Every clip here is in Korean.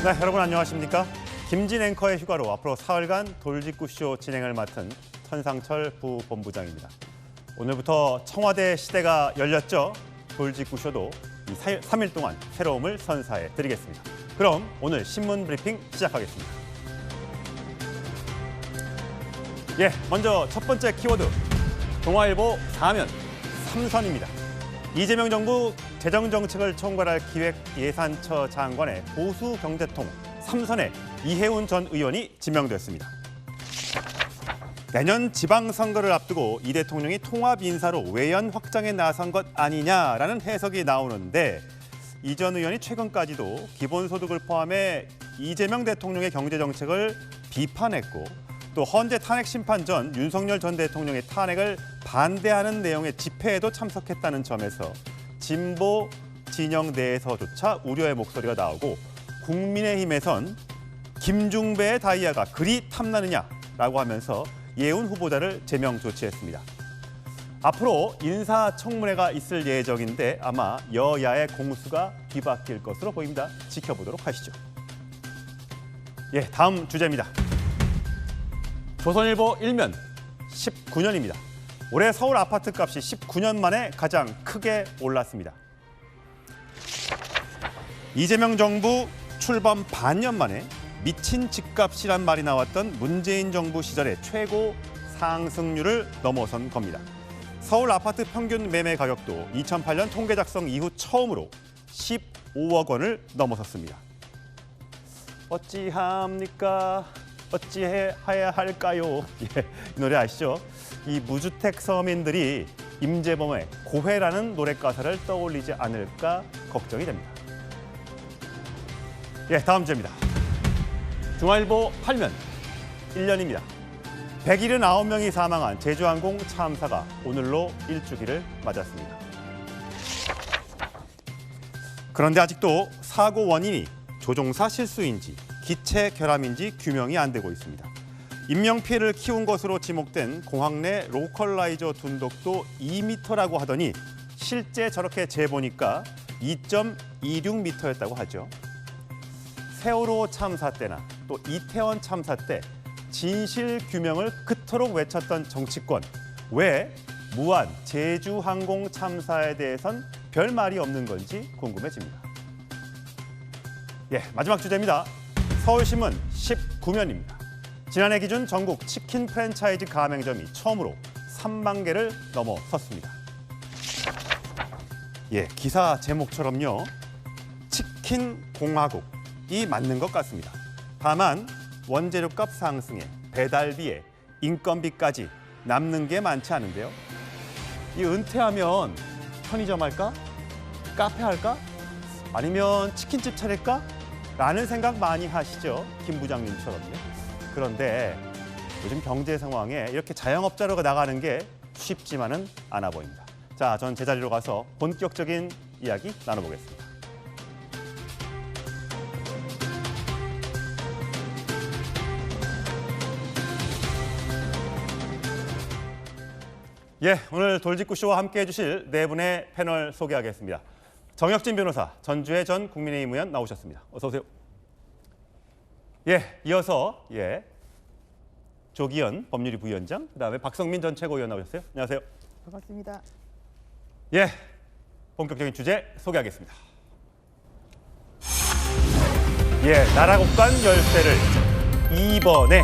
네, 여러분 안녕하십니까? 김진 앵커의 휴가로 앞으로 사흘간 돌직구쇼 진행을 맡은 천상철 부본부장입니다. 오늘부터 청와대 시대가 열렸죠. 돌직구쇼도 이 3일 동안 새로움을 선사해 드리겠습니다. 그럼 오늘 신문 브리핑 시작하겠습니다. 먼저 첫 번째 키워드, 동아일보 사면, 삼선입니다. 이재명 정부 재정정책을 총괄할 기획예산처 장관의 보수 경제통 3선에 이해운 전 의원이 지명됐습니다. 내년 지방선거를 앞두고 이 대통령이 통합 인사로 외연 확장에 나선 것 아니냐라는 해석이 나오는데, 이 전 의원이 최근까지도 기본소득을 포함해 이재명 대통령의 경제정책을 비판했고, 또 헌재 탄핵 심판 전 윤석열 전 대통령의 탄핵을 반대하는 내용의 집회에도 참석했다는 점에서 진보 진영 내에서조차 우려의 목소리가 나오고, 국민의힘에선 김중배의 다이아가 그리 탐나느냐라고 하면서 예운 후보자를 제명 조치했습니다. 앞으로 인사청문회가 있을 예정인데 아마 여야의 공수가 뒤바뀔 것으로 보입니다. 지켜보도록 하시죠. 다음 주제입니다. 조선일보 1면 19년입니다. 올해 서울 아파트 값이 19년 만에 가장 크게 올랐습니다. 이재명 정부 출범 반년 만에 미친 집값이란 말이 나왔던 문재인 정부 시절의 최고 상승률을 넘어선 겁니다. 서울 아파트 평균 매매 가격도 2008년 통계 작성 이후 처음으로 15억 원을 넘어섰습니다. 어찌합니까? 어찌해야 할까요? 이 노래 아시죠? 이 무주택 서민들이 임재범의 고해라는 노래 가사를 떠올리지 않을까 걱정이 됩니다. 다음 주제입니다. 중앙일보 8면 1년입니다. 179명이 사망한 제주항공 참사가 오늘로 1주기를 맞았습니다. 그런데 아직도 사고 원인이 조종사 실수인지 기체 결함인지 규명이 안 되고 있습니다. 인명피해를 키운 것으로 지목된 공항 내 로컬라이저 둔독도 2m라고 하더니 실제 저렇게 재보니까 2.26m였다고 하죠. 세월호 참사 때나 또 이태원 참사 때 진실 규명을 그토록 외쳤던 정치권, 왜 무한 제주항공 참사에 대해선 별 말이 없는 건지 궁금해집니다. 마지막 주제입니다. 서울신문 19면입니다. 지난해 기준 전국 치킨 프랜차이즈 가맹점이 처음으로 3만 개를 넘어섰습니다. 기사 제목처럼요, 치킨 공화국이 맞는 것 같습니다. 다만 원재료값 상승에 배달비에 인건비까지 남는 게 많지 않은데요. 이 은퇴하면 편의점 할까? 카페 할까? 아니면 치킨집 차릴까? 라는 생각 많이 하시죠, 김 부장님처럼요. 그런데 요즘 경제 상황에 이렇게 자영업자로 나가는 게 쉽지만은 않아 보입니다. 자, 전 제자리로 가서 본격적인 이야기 나눠보겠습니다. 오늘 돌직구쇼와 함께해 주실 네 분의 패널 소개하겠습니다. 정혁진 변호사, 전주의 전 국민의힘 의원 나오셨습니다. 어서 오세요. 이어서 조기현 법률위 부위원장, 그다음에 박성민 전 최고위원 나오셨어요. 안녕하세요. 반갑습니다. 본격적인 주제 소개하겠습니다. 나라국간 열세를 2번에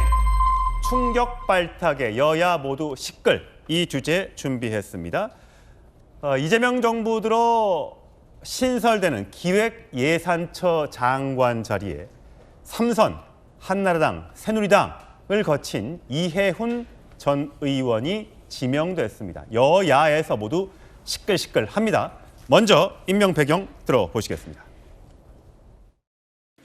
충격 발탁에 여야 모두 시끌, 이 주제 준비했습니다. 이재명 정부 들어 신설되는 기획예산처 장관 자리에 3선, 한나라당, 새누리당을 거친 이해훈 전 의원이 지명됐습니다. 여야에서 모두 시끌시끌합니다. 먼저 임명 배경 들어보시겠습니다.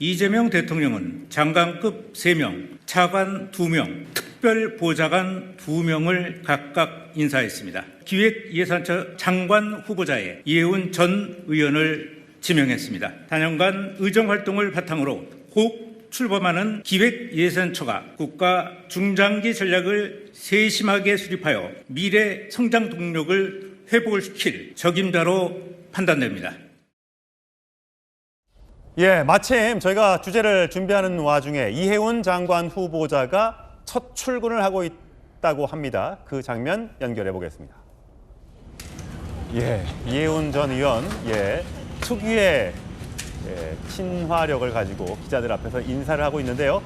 이재명 대통령은 장관급 3명, 차관 2명, 특별보좌관 2명을 각각 인사했습니다. 기획예산처 장관 후보자에 이해훈 전 의원을 지명했습니다. 단연간 의정활동을 바탕으로 곧 출범하는 기획예산처가 국가 중장기 전략을 세심하게 수립하여 미래 성장 동력을 회복을 시킬 적임자로 판단됩니다. 예, 마침 저희가 주제를 준비하는 와중에 이해운 장관 후보자가 첫 출근을 하고 있다고 합니다. 그 장면 연결해 보겠습니다. 예, 이해운 전 의원, 특유의 친화력을 가지고 기자들 앞에서 인사를 하고 있는데요.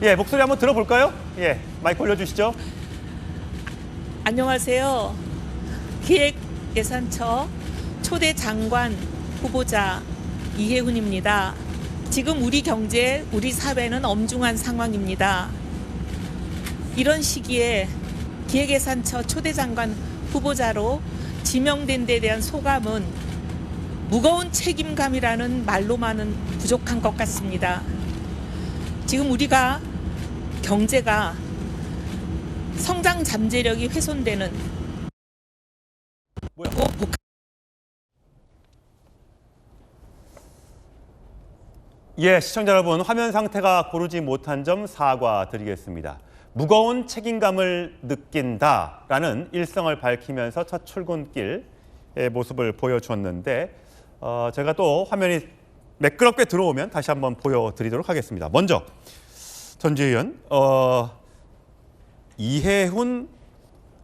예, 목소리 한번 들어볼까요? 예, 마이크 올려주시죠. 안녕하세요. 기획예산처 초대 장관 후보자 이해훈입니다. 지금 우리 경제, 우리 사회는 엄중한 상황입니다. 이런 시기에 기획예산처 초대 장관 후보자로 지명된 데 대한 소감은 무거운 책임감이라는 말로만은 부족한 것 같습니다. 지금 우리가 경제가 성장 잠재력이 훼손되는 예, 시청자 여러분, 화면 상태가 고르지 못한 점 사과드리겠습니다. 무거운 책임감을 느낀다라는 일성을 밝히면서 첫 출근길의 모습을 보여주었는데 제가 또 화면이 매끄럽게 들어오면 다시 한번 보여드리도록 하겠습니다. 먼저 전주희 의원, 이해훈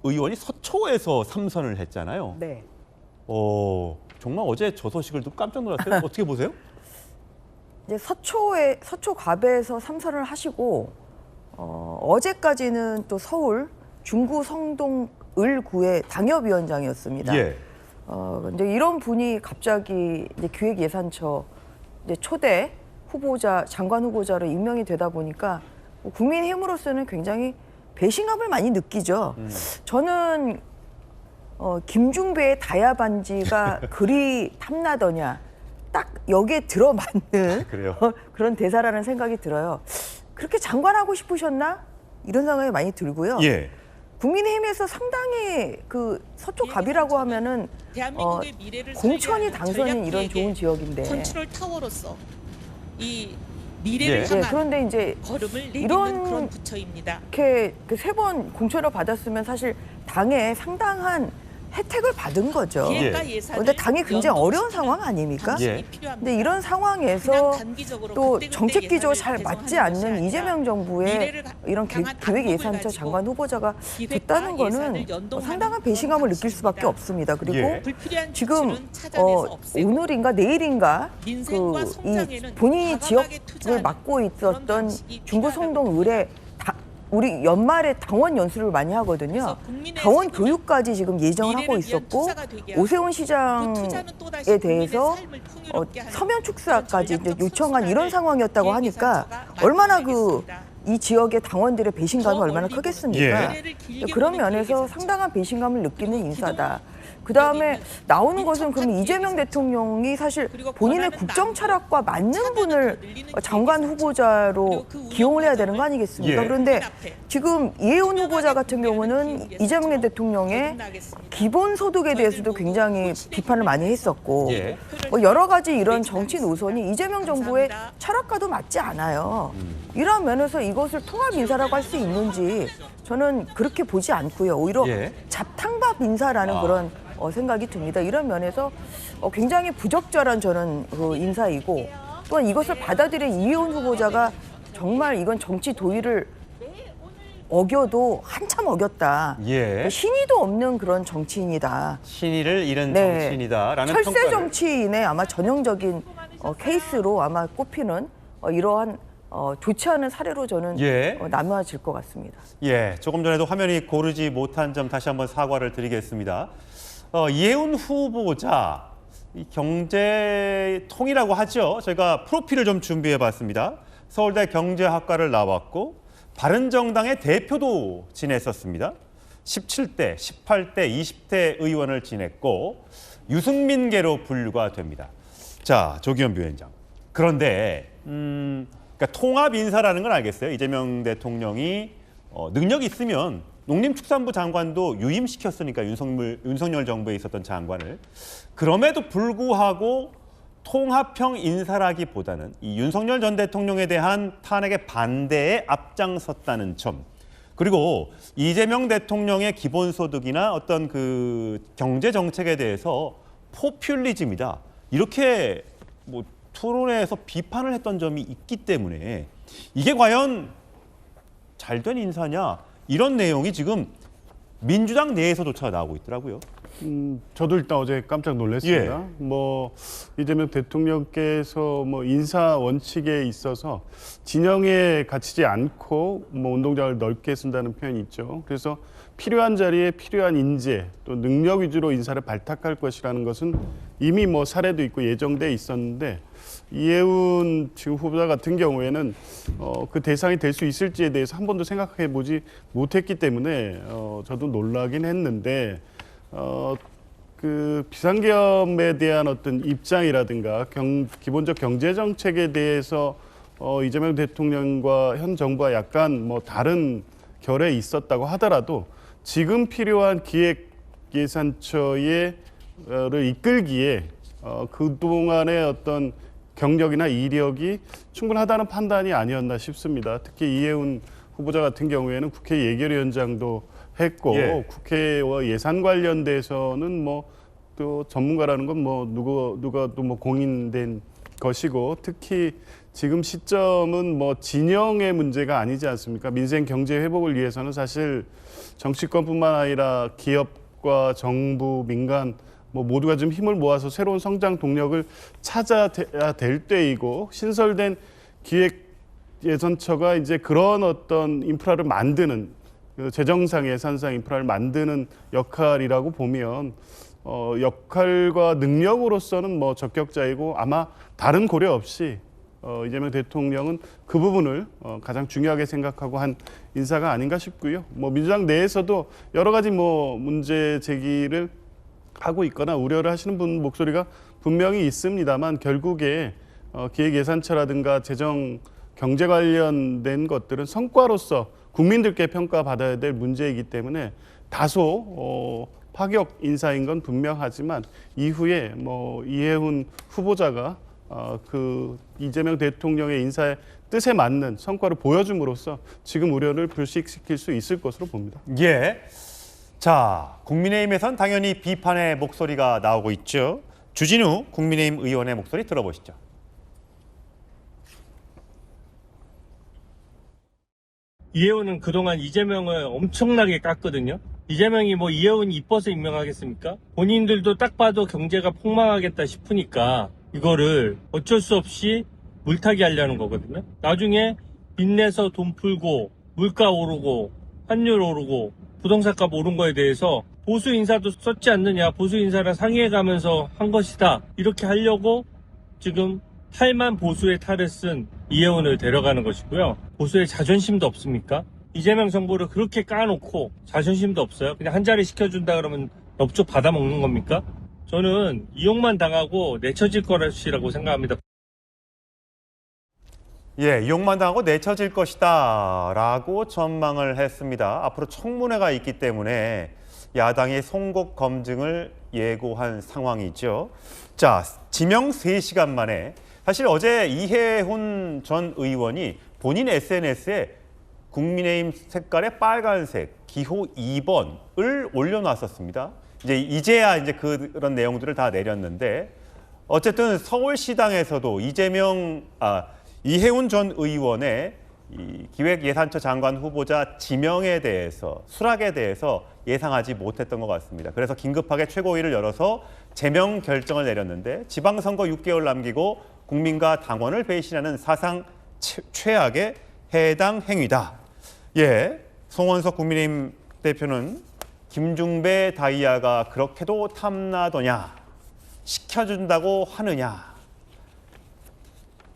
의원이 서초에서 3선을 했잖아요. 네. 정말 어제 저 소식을 듣고 깜짝 놀랐어요. 어떻게 보세요? 이제 서초 갑에서 3선을 하시고 어제까지는 또 서울 중구 성동 을구의 당협위원장이었습니다. 예. 근데 이런 분이 갑자기 이제 기획예산처 이제 초대 후보자, 장관 후보자로 임명이 되다 보니까 국민의힘으로서는 굉장히 배신감을 많이 느끼죠. 저는 김중배의 다야 반지가 그리 탐나더냐, 딱 여기에 들어맞는 그래요? 그런 대사라는 생각이 들어요. 그렇게 장관하고 싶으셨나? 이런 생각이 많이 들고요. 예. 국민의힘에서 상당히 그 서초갑이라고 하면은 대한민국의 미래를 공천이 설계하는 당선인 이런 전략기획의 좋은 지역인데. 컨트롤 타워로서 이 미래를 예. 향한 그런데 이제 걸음을 내딛는 이런 그런 부처입니다. 이렇게 세 번 공천을 받았으면 사실 당에 상당한 혜택을 받은 거죠. 기획과 예산을 그런데 당이 굉장히 어려운 연동시키는 상황 아닙니까? 방식이 예. 필요합니다. 근데 이런 그냥 상황에서 단기적으로 또 그때그때 정책 기조가 예산을 잘 맞지 개정하는 것이 않는 아니라 이재명 정부의 미래를 이런 향한 기획 안목을 예산처 가지고 장관 후보자가 기획과 됐다는 거는 예산을 연동하는 상당한 배신감을 느낄 수밖에 방식입니다. 없습니다. 그리고 예. 불필요한 지금 지출은 찾아내서 없애고 오늘인가 내일인가 민생과 이 성장에는 본인이 과감하게 지역을 투자하는 맡고 그런 있었던 방식이 중구 필요하다고 성동 을에 우리 연말에 당원 연수를 많이 하거든요. 그래서 국민의 당원 세금이 교육까지 지금 예정을 하고 미래를 위한 있었고 투자가 되게 하고 오세훈 그 투자는 시장에 또다시 대해서 국민의 삶을 풍요롭게 하는 서면 축사까지 그런 이제 전략적 요청한 이런 선순환을 상황이었다고 하니까 기획예산처가 얼마나 만들어내겠습니다. 이 지역의 당원들의 배신감이 더 얼마나 멀리 크겠습니까? 예. 미래를 길게 그런 보는 면에서 기획예산처. 상당한 배신감을 느끼는 인사다. 그 다음에 나오는 것은 그럼 이재명 대통령이 사실 그리고 본인의 권한은 국정 나누고 철학과 맞는 차별은 분을 더 늘리는 장관 기획예산처. 후보자로 그리고 그 운영 기용을 해야 되는 거 과정을 아니겠습니까? 예. 그런데 앞에 지금 이해훈 투명하게 후보자 같은 공개하는 경우는 기획예산처 이재명 대통령의 거듭나겠습니다. 기본소득에 대해서도 저희들 굉장히 모두 비판을 많이 했었고 예. 뭐 여러 가지 이런 매진하겠습니다. 정치 노선이 이재명 정부의 감사합니다. 철학과도 맞지 않아요. 이런 면에서 이것을 통합 인사라고 할 수 있는지 저는 그렇게 보지 않고요. 오히려 예. 잡탕밥 인사라는 그런 생각이 듭니다. 이런 면에서 굉장히 부적절한 저는 그 인사이고 또한 이것을 받아들인 이해훈 후보자가 정말 이건 정치 도의를 어겨도 한참 어겼다. 예. 신의도 없는 그런 정치인이다. 신의를 잃은 네. 정치인이다라는 철새 평가를. 정치인의 아마 전형적인 케이스로 아마 꼽히는 이러한 좋지 않은 사례로 저는 예. 남아질 것 같습니다. 예, 조금 전에도 화면이 고르지 못한 점 다시 한번 사과를 드리겠습니다. 이해훈 후보자, 이 경제통이라고 하죠. 저희가 프로필을 좀 준비해봤습니다. 서울대 경제학과를 나왔고 바른정당의 대표도 지냈었습니다. 17대, 18대, 20대 의원을 지냈고 유승민계로 분류가 됩니다. 자, 조기현 부위원장. 그런데 그러니까 통합 인사라는 건 알겠어요. 이재명 대통령이 능력이 있으면 농림축산부 장관도 유임시켰으니까 윤석열 정부에 있었던 장관을. 그럼에도 불구하고 통합형 인사라기보다는 이 윤석열 전 대통령에 대한 탄핵의 반대에 앞장섰다는 점. 그리고 이재명 대통령의 기본소득이나 어떤 그 경제 정책에 대해서 포퓰리즘이다. 이렇게 뭐 토론회에서 비판을 했던 점이 있기 때문에 이게 과연 잘된 인사냐 이런 내용이 지금 민주당 내에서조차 나오고 있더라고요. 저도 일단 어제 깜짝 놀랐습니다. 뭐 이재명 대통령께서 뭐 인사 원칙에 있어서 진영에 갇히지 않고 뭐 운동장을 넓게 쓴다는 표현이 있죠. 그래서 필요한 자리에 필요한 인재 또 능력 위주로 인사를 발탁할 것이라는 것은 이미 뭐 사례도 있고 예정돼 있었는데 이해운 지금 후보자 같은 경우에는 그 대상이 될 수 있을지에 대해서 한 번도 생각해 보지 못했기 때문에 저도 놀라긴 했는데 그 비상계엄에 대한 어떤 입장이라든가 기본적 경제 정책에 대해서 이재명 대통령과 현 정부가 약간 뭐 다른 결에 있었다고 하더라도 지금 필요한 기획예산처를 이끌기에 그동안의 어떤 경력이나 이력이 충분하다는 판단이 아니었나 싶습니다. 특히 이해운 후보자 같은 경우에는 국회 예결위원장도 했고 국회와 예산 관련돼서는 뭐 또 전문가라는 건 뭐 누가 또 뭐 공인된 것이고 특히 지금 시점은 뭐 진영의 문제가 아니지 않습니까? 민생 경제 회복을 위해서는 사실 정치권뿐만 아니라 기업과 정부, 민간 뭐 모두가 좀 힘을 모아서 새로운 성장 동력을 찾아야 될 때이고 신설된 기획예산처가 이제 그런 어떤 인프라를 만드는 재정상 예산상 인프라를 만드는 역할이라고 보면 역할과 능력으로서는 뭐 적격자이고 아마 다른 고려 없이 이재명 대통령은 그 부분을 가장 중요하게 생각하고 한 인사가 아닌가 싶고요. 뭐 민주당 내에서도 여러 가지 뭐 문제 제기를 하고 있거나 우려를 하시는 분 목소리가 분명히 있습니다만 결국에 기획예산처라든가 재정 경제 관련된 것들은 성과로서 국민들께 평가받아야 될 문제이기 때문에 다소 파격 인사인 건 분명하지만 이후에 뭐 이해훈 후보자가 그 이재명 대통령의 인사의 뜻에 맞는 성과를 보여줌으로써 지금 우려를 불식시킬 수 있을 것으로 봅니다. 예. 자, 국민의힘에선 당연히 비판의 목소리가 나오고 있죠. 주진우 국민의힘 의원의 목소리 들어보시죠. 이해훈은 그동안 이재명을 엄청나게 깠거든요. 이재명이 뭐 이해훈이 이뻐서 임명하겠습니까? 본인들도 딱 봐도 경제가 폭망하겠다 싶으니까 이거를 어쩔 수 없이 물타기 하려는 거거든요. 나중에 빚내서 돈 풀고 물가 오르고 환율 오르고 부동산값 오른 거에 대해서 보수 인사도 썼지 않느냐, 보수 인사랑 상의해가면서 한 것이다, 이렇게 하려고 지금 탈만 보수의 탈을 쓴 이해훈을 데려가는 것이고요. 보수의 자존심도 없습니까? 이재명 정부를 그렇게 까놓고 자존심도 없어요? 그냥 한 자리 시켜준다 그러면 넙죽 받아먹는 겁니까? 저는 이용만 당하고 내쳐질 것이라고 생각합니다. 예, 이용만 당하고 내쳐질 것이다 라고 전망을 했습니다. 앞으로 청문회가 있기 때문에 야당이 송곳 검증을 예고한 상황이죠. 자, 지명 3시간 만에 사실 어제 이해훈 전 의원이 본인 SNS에 국민의힘 색깔의 빨간색 기호 2번을 올려놨었습니다. 이제야 그런 내용들을 다 내렸는데 어쨌든 서울시당에서도 이해훈 전 의원의 이 기획예산처 장관 후보자 지명에 대해서 수락에 대해서 예상하지 못했던 것 같습니다. 그래서 긴급하게 최고위를 열어서 제명 결정을 내렸는데 지방선거 6개월 남기고 국민과 당원을 배신하는 사상 최악의 해당 행위다. 예, 송원석 국민의힘 대표는 김중배 다이아가 그렇게도 탐나더냐, 시켜준다고 하느냐,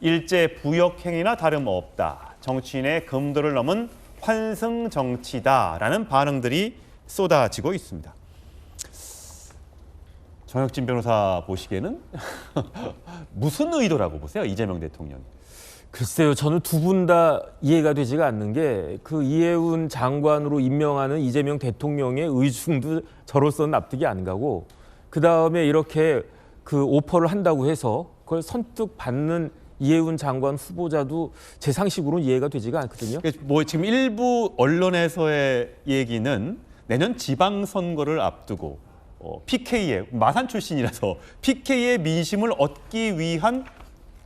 일제 부역 행위나 다름없다. 정치인의 금도를 넘은 환승 정치다라는 반응들이 쏟아지고 있습니다. 정혁진 변호사 보시기에는 무슨 의도라고 보세요, 이재명 대통령이? 글쎄요, 저는 두 분 다 이해가 되지가 않는 게 그 이해훈 장관으로 임명하는 이재명 대통령의 의중도 저로서는 납득이 안 가고 그 다음에 이렇게 그 오퍼를 한다고 해서 그걸 선뜻 받는 이해훈 장관 후보자도 제 상식으로는 이해가 되지가 않거든요. 뭐 지금 일부 언론에서의 얘기는 내년 지방선거를 앞두고 PK의 마산 출신이라서 PK의 민심을 얻기 위한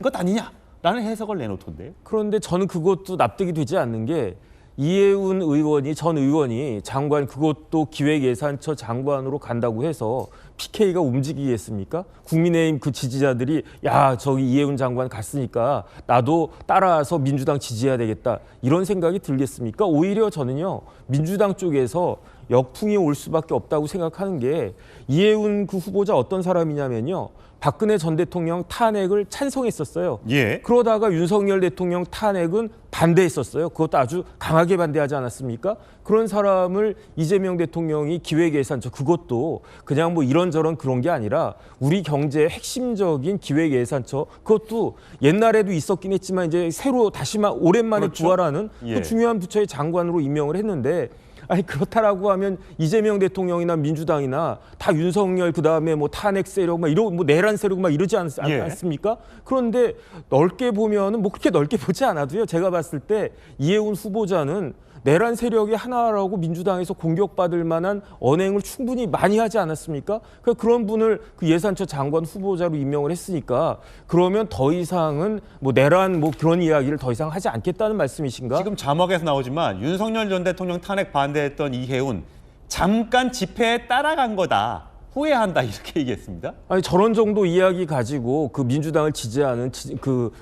것 아니냐라는 해석을 내놓던데요. 그런데 저는 그것도 납득이 되지 않는 게 이해운 의원이 전 의원이 장관 그것도 기획예산처 장관으로 간다고 해서 PK가 움직이겠습니까? 국민의힘 그 지지자들이 야 저기 이해운 장관 갔으니까 나도 따라서 민주당 지지해야 되겠다 이런 생각이 들겠습니까? 오히려 저는요 민주당 쪽에서 역풍이 올 수밖에 없다고 생각하는 게 이해운 그 후보자 어떤 사람이냐면요. 박근혜 전 대통령 탄핵을 찬성했었어요. 예. 그러다가 윤석열 대통령 탄핵은 반대했었어요. 그것도 아주 강하게 반대하지 않았습니까? 그런 사람을 이재명 대통령이 기획예산처 그것도 그냥 뭐 이런저런 그런 게 아니라 우리 경제의 핵심적인 기획예산처 그것도 옛날에도 있었긴 했지만 이제 새로 다시 오랜만에 그렇죠. 부활하는 예. 그 중요한 부처의 장관으로 임명을 했는데 아니 그렇다라고 하면 이재명 대통령이나 민주당이나 다 윤석열 그다음에 뭐 탄핵 세력 막 이런 뭐 내란 세력 막 이러지 예. 않습니까? 그런데 넓게 보면은 뭐 그렇게 넓게 보지 않아도요. 제가 봤을 때 이해운 후보자는 내란 세력의 하나라고 민주당에서 공격받을 만한 언행을 충분히 많이 하지 않았습니까? 그러니까 그런 분을 그 예산처 장관 후보자로 임명을 했으니까 그러면 더 이상은 뭐 내란 뭐 그런 이야기를 더 이상 하지 않겠다는 말씀이신가? 지금 자막에서 나오지만 윤석열 전 대통령 탄핵 반대했던 이해운 잠깐 집회에 따라간 거다. 후회한다 이렇게 얘기했습니다. 아니 저런 정도 이야기 가지고 그 민주당을 지지하는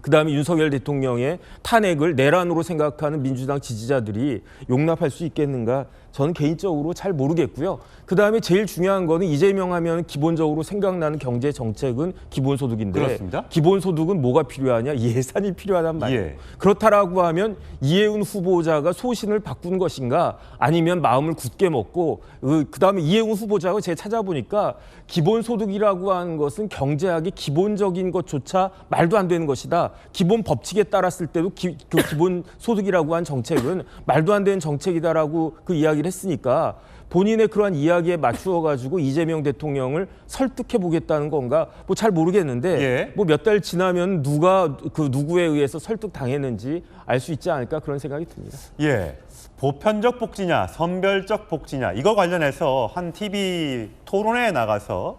그다음에 윤석열 대통령의 탄핵을 내란으로 생각하는 민주당 지지자들이 용납할 수 있겠는가? 저는 개인적으로 잘 모르겠고요. 그다음에 제일 중요한 거는 이재명 하면 기본적으로 생각나는 경제 정책은 기본소득인데 그렇습니다. 기본소득은 뭐가 필요하냐? 예산이 필요하단 말이에요. 예. 그렇다라고 하면 이해운 후보자가 소신을 바꾼 것인가? 아니면 마음을 굳게 먹고 그다음에 이해운 후보자가 제가 찾아보니까 기본소득이라고 하는 것은 경제학의 기본적인 것조차 말도 안 되는 것이다. 기본 법칙에 따랐을 때도 그 기본소득이라고 한 정책은 말도 안 되는 정책이다라고 그 이야기를 했으니까 본인의 그러한 이야기에 맞추어 가지고 이재명 대통령을 설득해 보겠다는 건가? 뭐 잘 모르겠는데 예. 뭐 몇 달 지나면 누가 그 누구에 의해서 설득 당했는지 알 수 있지 않을까 그런 생각이 듭니다. 예. 보편적 복지냐, 선별적 복지냐 이거 관련해서 한 TV 토론회에 나가서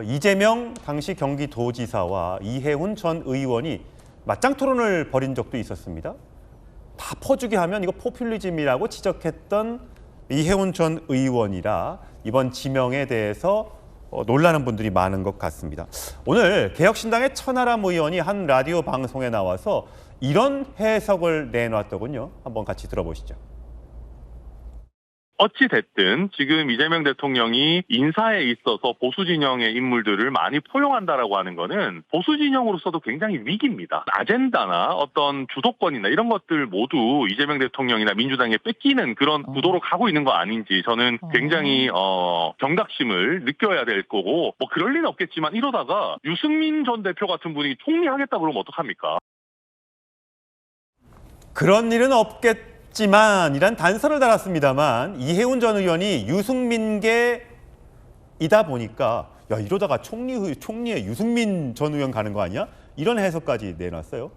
이재명 당시 경기도지사와 이해운 전 의원이 맞짱 토론을 벌인 적도 있었습니다. 다 퍼주기 하면 이거 포퓰리즘이라고 지적했던 이해운 전 의원이라 이번 지명에 대해서 놀라는 분들이 많은 것 같습니다. 오늘 개혁신당의 천하람 의원이 한 라디오 방송에 나와서 이런 해석을 내놨더군요. 한번 같이 들어보시죠. 어찌 됐든 지금 이재명 대통령이 인사에 있어서 보수 진영의 인물들을 많이 포용한다라고 하는 거는 보수 진영으로서도 굉장히 위기입니다. 아젠다나 어떤 주도권이나 이런 것들 모두 이재명 대통령이나 민주당에 뺏기는 그런 구도로 가고 있는 거 아닌지 저는 굉장히 경각심을 느껴야 될 거고 뭐 그럴 리는 없겠지만 이러다가 유승민 전 대표 같은 분이 총리하겠다 그러면 어떡합니까? 그런 일은 없겠지만 이란 단서를 달았습니다만 이해운 전 의원이 유승민계이다 보니까 야 이러다가 총리에 유승민 전 의원 가는 거 아니야? 이런 해석까지 내놨어요.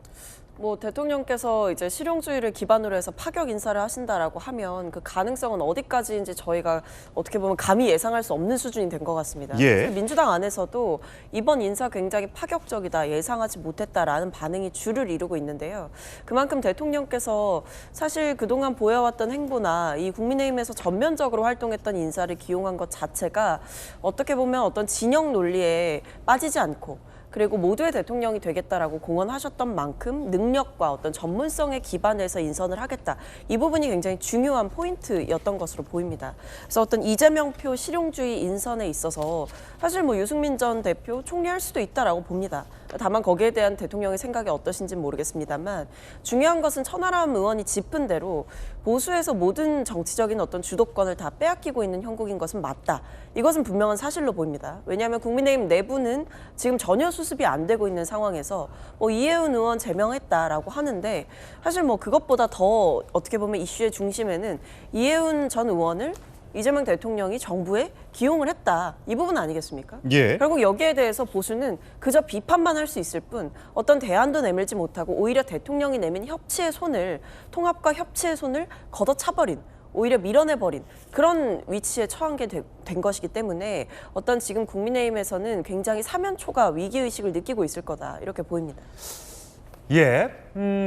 뭐 대통령께서 이제 실용주의를 기반으로 해서 파격 인사를 하신다라고 하면 그 가능성은 어디까지인지 저희가 어떻게 보면 감히 예상할 수 없는 수준이 된 것 같습니다. 예. 민주당 안에서도 이번 인사 굉장히 파격적이다, 예상하지 못했다라는 반응이 주를 이루고 있는데요. 그만큼 대통령께서 사실 그동안 보여왔던 행보나 이 국민의힘에서 전면적으로 활동했던 인사를 기용한 것 자체가 어떻게 보면 어떤 진영 논리에 빠지지 않고 그리고 모두의 대통령이 되겠다라고 공언하셨던 만큼 능력과 어떤 전문성에 기반해서 인선을 하겠다. 이 부분이 굉장히 중요한 포인트였던 것으로 보입니다. 그래서 어떤 이재명표 실용주의 인선에 있어서 사실 뭐 유승민 전 대표 총리할 수도 있다라고 봅니다. 다만 거기에 대한 대통령의 생각이 어떠신지는 모르겠습니다만 중요한 것은 천하람 의원이 짚은 대로 보수에서 모든 정치적인 어떤 주도권을 다 빼앗기고 있는 형국인 것은 맞다. 이것은 분명한 사실로 보입니다. 왜냐하면 국민의힘 내부는 지금 전혀 수습이 안 되고 있는 상황에서 뭐 이해운 의원 제명했다라고 하는데 사실 뭐 그것보다 더 어떻게 보면 이슈의 중심에는 이해운 전 의원을 이재명 대통령이 정부에 기용을 했다. 이 부분 아니겠습니까? 예. 결국 여기에 대해서 보수는 그저 비판만 할 수 있을 뿐 어떤 대안도 내밀지 못하고 오히려 대통령이 내민 협치의 손을 통합과 협치의 손을 걷어차버린 오히려 밀어내버린 그런 위치에 처한 게 된 것이기 때문에 어떤 지금 국민의힘에서는 굉장히 사면초가 위기의식을 느끼고 있을 거다 이렇게 보입니다. 예,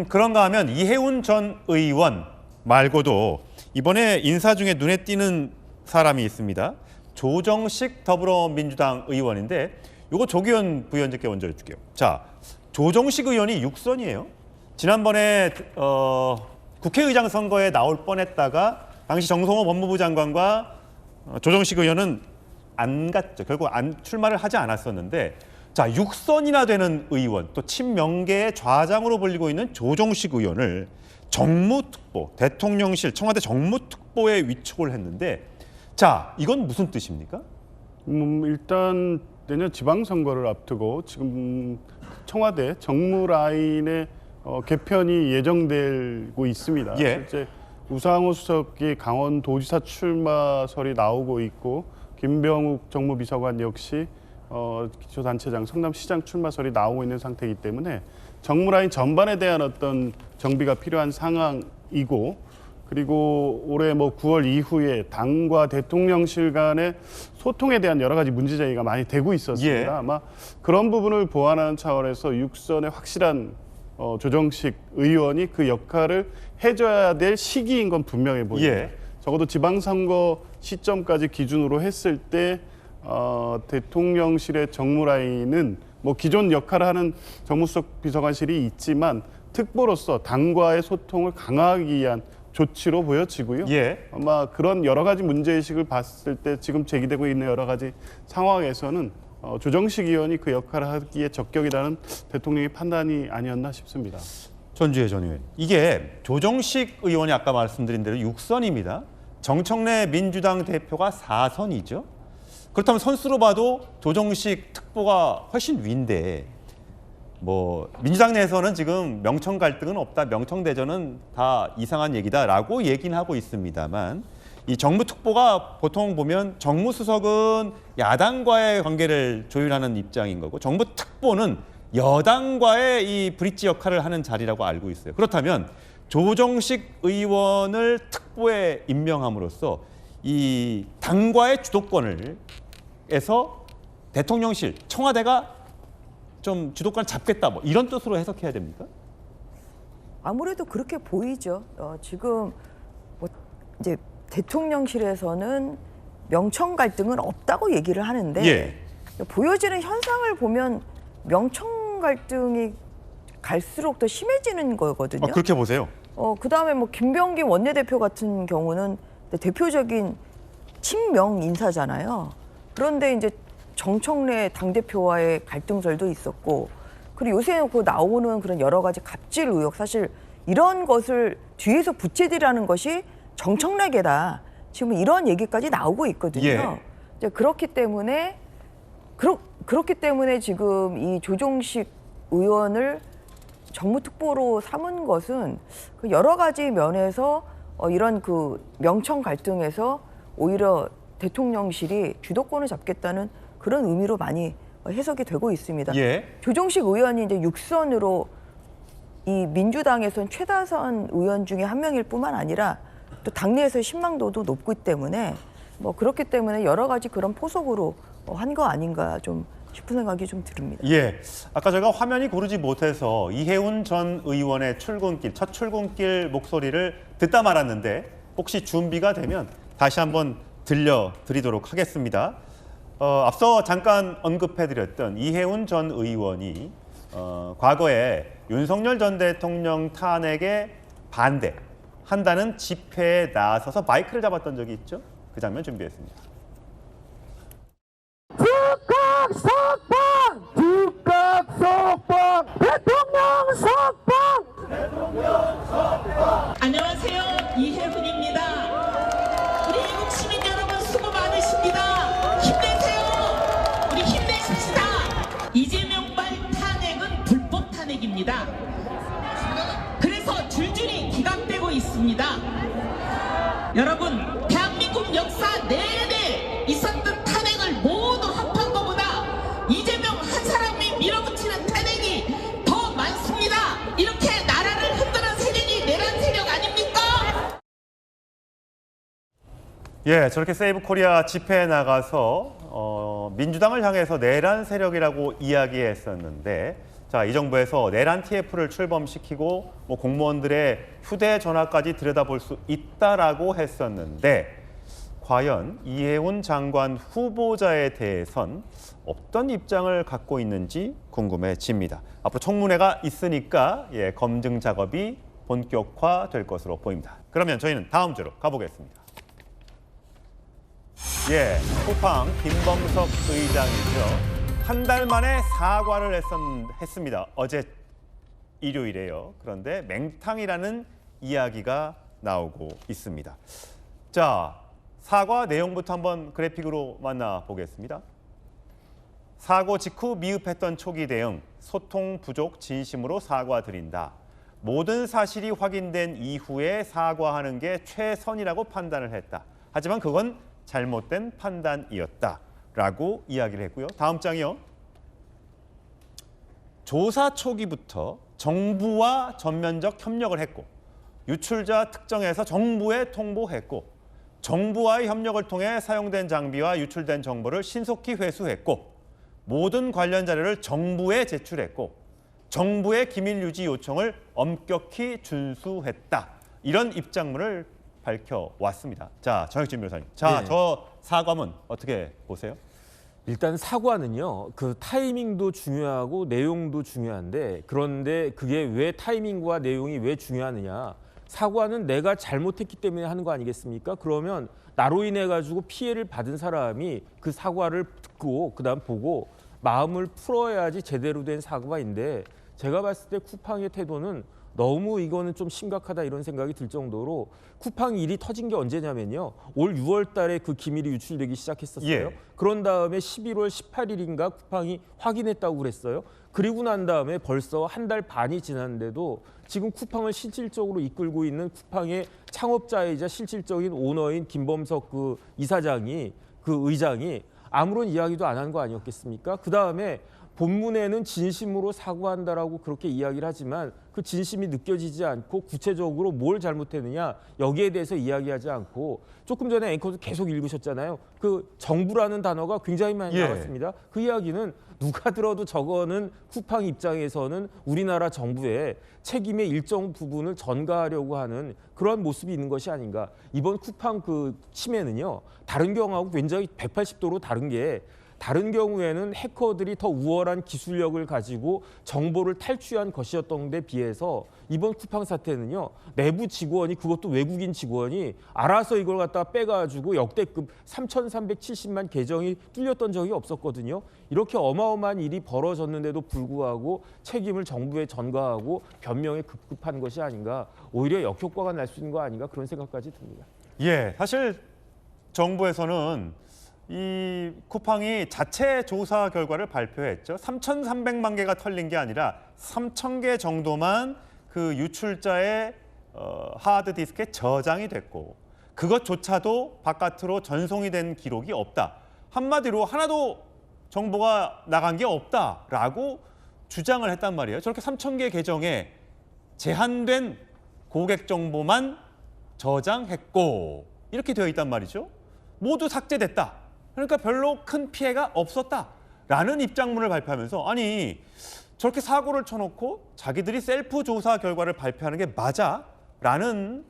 그런가 하면 이해운 전 의원 말고도 이번에 인사 중에 눈에 띄는 사람이 있습니다. 조정식 더불어민주당 의원인데 요거 조기현 부위원장께 먼저 여쭐게요. 자, 조정식 의원이 6선이에요. 지난번에 국회의장 선거에 나올 뻔했다가 당시 정성호 법무부 장관과 조정식 의원은 안 갔죠. 결국 출마를 하지 않았었는데 자, 6선이나 되는 의원, 또 친명계의 좌장으로 불리고 있는 조정식 의원을 정무특보, 대통령실, 청와대 정무특보에 위촉을 했는데 자, 이건 무슨 뜻입니까? 일단 내년 지방선거를 앞두고 지금 청와대 정무 라인의 개편이 예정되고 있습니다. 예. 실제 우상호 수석이 강원도지사 출마설이 나오고 있고 김병욱 정무비서관 역시 기초단체장 성남시장 출마설이 나오고 있는 상태이기 때문에 정무라인 전반에 대한 어떤 정비가 필요한 상황이고 그리고 올해 9월 이후에 당과 대통령실 간의 소통에 대한 여러 가지 문제 제기가 많이 되고 있었습니다. 예. 아마 그런 부분을 보완하는 차원에서 육선의 확실한 조정식 의원이 그 역할을 해줘야 될 시기인 건 분명해 보입니다. 예. 적어도 지방선거 시점까지 기준으로 했을 때 대통령실의 정무라인은 기존 역할을 하는 정무수석 비서관실이 있지만 특보로서 당과의 소통을 강화하기 위한 조치로 보여지고요. 예. 아마 그런 여러 가지 문제의식을 봤을 때 지금 제기되고 있는 여러 가지 상황에서는 조정식 의원이 그 역할을 하기에 적격이라는 대통령의 판단이 아니었나 싶습니다. 전주혜 전 의원. 이게 조정식 의원이 아까 말씀드린 대로 6선입니다. 정청래 민주당 대표가 4선이죠. 그렇다면 선수로 봐도 조정식 특보가 훨씬 위인데 민주당 내에서는 지금 명청 갈등은 없다. 명청 대전은 다 이상한 얘기다라고 얘기는 하고 있습니다만 이 정무특보가 보통 보면 정무수석은 야당과의 관계를 조율하는 입장인 거고 정무특보는 여당과의 이 브릿지 역할을 하는 자리라고 알고 있어요. 그렇다면 조정식 의원을 특보에 임명함으로써 이 당과의 주도권을 에서 대통령실, 청와대가 좀 주도권을 잡겠다 이런 뜻으로 해석해야 됩니까? 아무래도 그렇게 보이죠. 지금 이제 대통령실에서는 명청 갈등은 없다고 얘기를 하는데 예. 보여지는 현상을 보면 명청 갈등이 갈수록 더 심해지는 거거든요. 그렇게 보세요. 그다음에 김병기 원내대표 같은 경우는 대표적인 친명 인사잖아요. 그런데 이제 정청래 당대표와의 갈등설도 있었고 그리고 요새 나오는 그런 여러 가지 갑질 의혹 사실 이런 것을 뒤에서 부채질하는 것이 정청래계다. 지금 이런 얘기까지 나오고 있거든요. 예. 이제 그렇기 때문에 지금 이 조정식 의원을 정무특보로 삼은 것은 여러 가지 면에서 이런 명청 갈등에서 오히려 대통령실이 주도권을 잡겠다는 그런 의미로 많이 해석이 되고 있습니다. 예. 조정식 의원이 이제 6선으로 이 민주당에선 최다선 의원 중에 한 명일 뿐만 아니라 또 당내에서의 신망도도 높기 때문에 그렇기 때문에 여러 가지 그런 포석으로 한 거 아닌가 좀 싶은 생각이 좀 듭니다. 예. 아까 제가 화면이 고르지 못해서 이해운 전 의원의 첫 출근길 목소리를 듣다 말았는데 혹시 준비가 되면 다시 한번 들려드리도록 하겠습니다. 앞서 잠깐 언급해드렸던 이해운 전 의원이 과거에 윤석열 전 대통령 탄핵에 반대한다는 집회에 나서서 마이크를 잡았던 적이 있죠. 그 장면 준비했습니다. 즉각 석방! 즉각 석방! 대통령 석방! 대통령 석방! 안녕하세요. 이혜훈입니다. 우리 애국 시민 여러분 수고 많으십니다. 힘내세요. 우리 힘내십시다. 이재명발 탄핵은 불법 탄핵입니다. 그래서 줄줄이 기각되고 있습니다. 여러분, 대한민국 역사 내내 있었던 탄핵을 모두 합한 것보다 이재명 한 사람이 밀어붙이는 탄핵이 더 많습니다. 이렇게 예, 저렇게 세이브 코리아 집회에 나가서 민주당을 향해서 내란 세력이라고 이야기했었는데, 자, 이 정부에서 내란 TF를 출범시키고 뭐 공무원들의 휴대전화까지 들여다볼 수 있다라고 했었는데, 과연 이해운 장관 후보자에 대해선 어떤 입장을 갖고 있는지 궁금해집니다. 앞으로 청문회가 있으니까 검증 작업이 본격화될 것으로 보입니다. 그러면 저희는 다음 주로 가보겠습니다. 쿠팡 김범석 의장이죠. 한 달 만에 사과를 했습니다. 어제 일요일에요. 그런데 맹탕이라는 이야기가 나오고 있습니다. 자, 사과 내용부터 한번 그래픽으로 만나보겠습니다. 사고 직후 미흡했던 초기 대응, 소통 부족 진심으로 사과드린다. 모든 사실이 확인된 이후에 사과하는 게 최선이라고 판단을 했다. 하지만 그건 잘못된 판단이었다라고 이야기를 했고요. 다음 장이요. 조사 초기부터 정부와 전면적 협력을 했고, 유출자 특정해서 정부에 통보했고, 정부와의 협력을 통해 사용된 장비와 유출된 정보를 신속히 회수했고, 모든 관련 자료를 정부에 제출했고, 정부의 기밀 유지 요청을 엄격히 준수했다. 이런 입장문을 밝혀왔습니다. 자, 정혁진 변호사님. 자, 네. 저 사과문 어떻게 보세요? 일단 사과는요, 그 타이밍도 중요하고 내용도 중요한데, 그런데 그게 왜 타이밍과 내용이 왜 중요하느냐? 사과는 내가 잘못했기 때문에 하는 거 아니겠습니까? 그러면 나로 인해 가지고 피해를 받은 사람이 그 사과를 듣고 그다음 보고 마음을 풀어야지 제대로 된 사과인데, 제가 봤을 때 쿠팡의 태도는 너무 이거는 좀 심각하다 이런 생각이 들 정도로, 쿠팡 일이 터진 게 언제냐면요, 올 6월 달에 그 기밀이 유출되기 시작했었어요. 예. 그런 다음에 11월 18일인가 쿠팡이 확인했다고 그랬어요. 그리고 난 다음에 벌써 한 달 반이 지났는데도 지금 쿠팡을 실질적으로 이끌고 있는 쿠팡의 창업자이자 실질적인 오너인 김범석 그 이사장이, 그 의장이 아무런 이야기도 안 한 거 아니었겠습니까? 그 다음에 본문에는 진심으로 사과한다라고 그렇게 이야기를 하지만 그 진심이 느껴지지 않고 구체적으로 뭘 잘못했느냐 여기에 대해서 이야기하지 않고, 조금 전에 앵커도 계속 읽으셨잖아요. 그 정부라는 단어가 굉장히 많이 나왔습니다. 그 이야기는 누가 들어도 저거는 쿠팡 입장에서는 우리나라 정부의 책임의 일정 부분을 전가하려고 하는 그런 모습이 있는 것이 아닌가. 이번 쿠팡 그 침해는요, 다른 경우하고 굉장히 180도로 다른 게, 다른 경우에는 해커들이 더 우월한 기술력을 가지고 정보를 탈취한 것이었던 데 비해서 이번 쿠팡 사태는요, 내부 직원이, 그것도 외국인 직원이 알아서 이걸 갖다가 빼가지고 역대급 3,370만 계정이 뚫렸던 적이 없었거든요. 이렇게 어마어마한 일이 벌어졌는데도 불구하고 책임을 정부에 전가하고 변명에 급급한 것이 아닌가, 오히려 역효과가 날 수 있는 거 아닌가, 그런 생각까지 듭니다. 예, 사실 정부에서는 이 쿠팡이 자체 조사 결과를 발표했죠. 3,300만 개가 털린 게 아니라 3,000개 정도만 그 유출자의 하드디스크에 저장이 됐고, 그것조차도 바깥으로 전송이 된 기록이 없다. 한마디로 하나도 정보가 나간 게 없다라고 주장을 했단 말이에요. 저렇게 3,000개 계정에 제한된 고객 정보만 저장했고 이렇게 되어 있단 말이죠. 모두 삭제됐다. 그러니까 별로 큰 피해가 없었다라는 입장문을 발표하면서, 아니 저렇게 사고를 쳐놓고 자기들이 셀프 조사 결과를 발표하는 게 맞아? 라는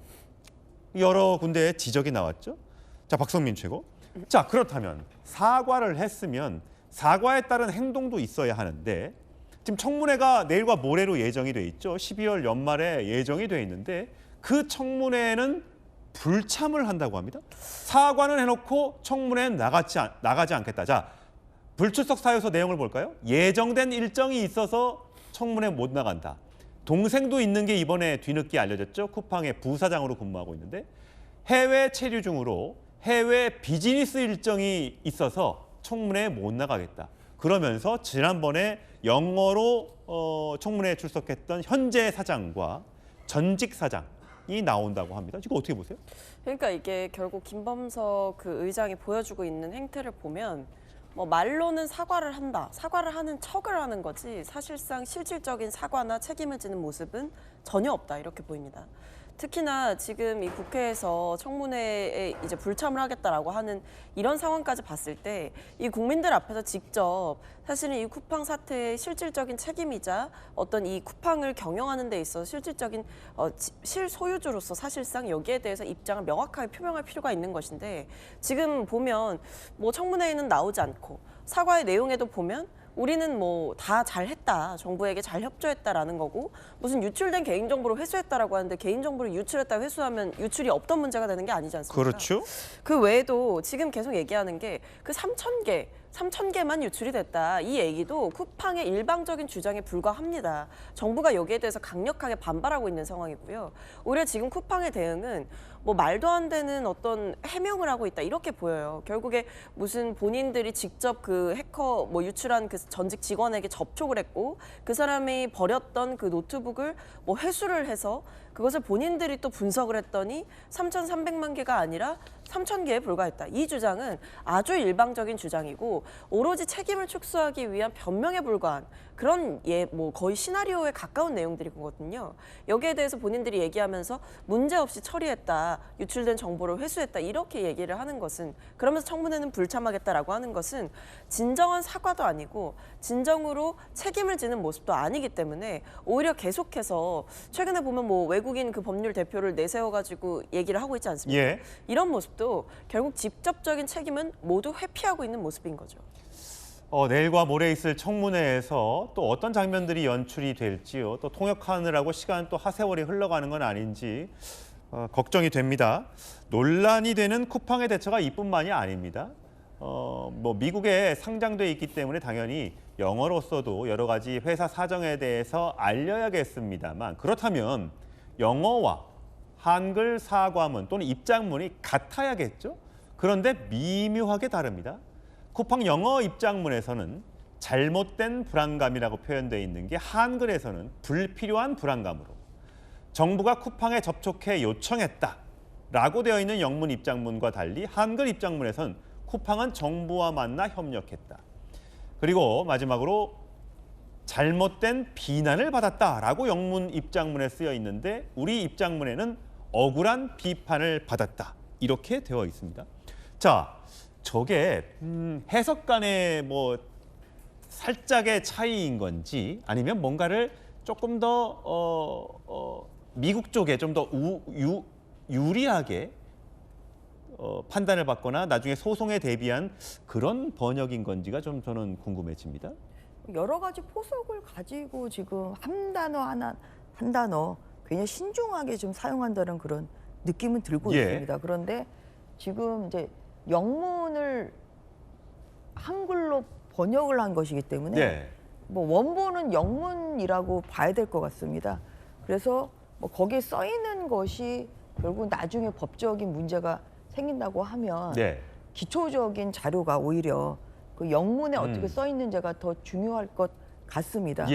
여러 군데의 지적이 나왔죠. 자, 박성민 최고. 자, 그렇다면 사과를 했으면 사과에 따른 행동도 있어야 하는데, 지금 청문회가 내일과 모레로 예정이 돼 있죠. 12월 연말에 예정이 돼 있는데 그 청문회는 불참을 한다고 합니다. 사과는 해놓고 청문회는 나가지 않겠다. 자, 불출석 사유서 내용을 볼까요? 예정된 일정이 있어서 청문회 못 나간다. 동생도 있는 게 이번에 뒤늦게 알려졌죠. 쿠팡의 부사장으로 근무하고 있는데, 해외 체류 중으로 해외 비즈니스 일정이 있어서 청문회에 못 나가겠다. 그러면서 지난번에 영어로 청문회에 출석했던 현재 사장과 전직 사장이 나온다고 합니다. 이거 어떻게 보세요? 그러니까 이게 결국 김범석 그 의장이 보여주고 있는 행태를 보면, 뭐 말로는 사과를 한다, 사과를 하는 척을 하는 거지 사실상 실질적인 사과나 책임을 지는 모습은 전혀 없다, 이렇게 보입니다. 특히나 지금 이 국회에서 청문회에 이제 불참을 하겠다라고 하는 이런 상황까지 봤을 때 이 국민들 앞에서 직접 사실은 이 쿠팡 사태의 실질적인 책임이자 어떤 이 쿠팡을 경영하는 데 있어서 실질적인 실소유주로서 사실상 여기에 대해서 입장을 명확하게 표명할 필요가 있는 것인데 지금 보면 뭐 청문회에는 나오지 않고 사과의 내용에도 보면 우리는 뭐 다 잘했다, 정부에게 잘 협조했다라는 거고 무슨 유출된 개인정보를 회수했다라고 하는데 개인정보를 유출했다 회수하면 유출이 없던 문제가 되는 게 아니지 않습니까? 그렇죠. 그 외에도 지금 계속 얘기하는 게 그 3,000개만 유출이 됐다. 이 얘기도 쿠팡의 일방적인 주장에 불과합니다. 정부가 여기에 대해서 강력하게 반발하고 있는 상황이고요. 오히려 지금 쿠팡의 대응은 뭐 말도 안 되는 어떤 해명을 하고 있다 이렇게 보여요. 결국에 무슨 본인들이 직접 그 해커 뭐 유출한 그 전직 직원에게 접촉을 했고 그 사람이 버렸던 그 노트북을 뭐 회수를 해서 그것을 본인들이 또 분석을 했더니 3,300만 개가 아니라 3,000개에 불과했다. 이 주장은 아주 일방적인 주장이고 오로지 책임을 축소하기 위한 변명에 불과한 그런 뭐 거의 시나리오에 가까운 내용들이거든요. 여기에 대해서 본인들이 얘기하면서 문제없이 처리했다, 유출된 정보를 회수했다 이렇게 얘기를 하는 것은 그러면서 청문회는 불참하겠다라고 하는 것은 진정한 사과도 아니고 진정으로 책임을 지는 모습도 아니기 때문에 오히려 계속해서 최근에 보면 뭐 외국인 그 법률 대표를 내세워가지고 얘기를 하고 있지 않습니까? 예. 이런 모습도 결국 직접적인 책임은 모두 회피하고 있는 모습인 거죠. 내일과 모레 있을 청문회에서 또 어떤 장면들이 연출이 될지요. 또 통역하느라고 시간 또 하세월이 흘러가는 건 아닌지 걱정이 됩니다. 논란이 되는 쿠팡의 대처가 이뿐만이 아닙니다. 뭐 미국에 상장돼 있기 때문에 당연히 영어로서도 여러 가지 회사 사정에 대해서 알려야겠습니다만 그렇다면 영어와 한글 사과문 또는 입장문이 같아야겠죠. 그런데 미묘하게 다릅니다. 쿠팡 영어 입장문에서는 잘못된 불안감이라고 표현되어 있는 게 한글에서는 불필요한 불안감으로 정부가 쿠팡에 접촉해 요청했다라고 되어 있는 영문 입장문과 달리 한글 입장문에서는 쿠팡은 정부와 만나 협력했다. 그리고 마지막으로 잘못된 비난을 받았다라고 영문 입장문에 쓰여 있는데 우리 입장문에는 억울한 비판을 받았다. 이렇게 되어 있습니다. 자, 저게 해석 간의 뭐 살짝의 차이인 건지 아니면 뭔가를 조금 더 미국 쪽에 좀 더 유리하게 판단을 받거나 나중에 소송에 대비한 그런 번역인 건지가 좀 저는 궁금해집니다. 여러 가지 포석을 가지고 지금 한 단어 굉장히 신중하게 좀 사용한다는 그런 느낌은 들고 있습니다. 그런데 지금 이제 영문을 한글로 번역을 한 것이기 때문에 뭐 원본은 영문이라고 봐야 될 것 같습니다. 그래서 뭐 거기에 써 있는 것이 결국 나중에 법적인 문제가 생긴다고 하면 기초적인 자료가 오히려 그 영문에 어떻게 써 있는지가 더 중요할 것 같습니다.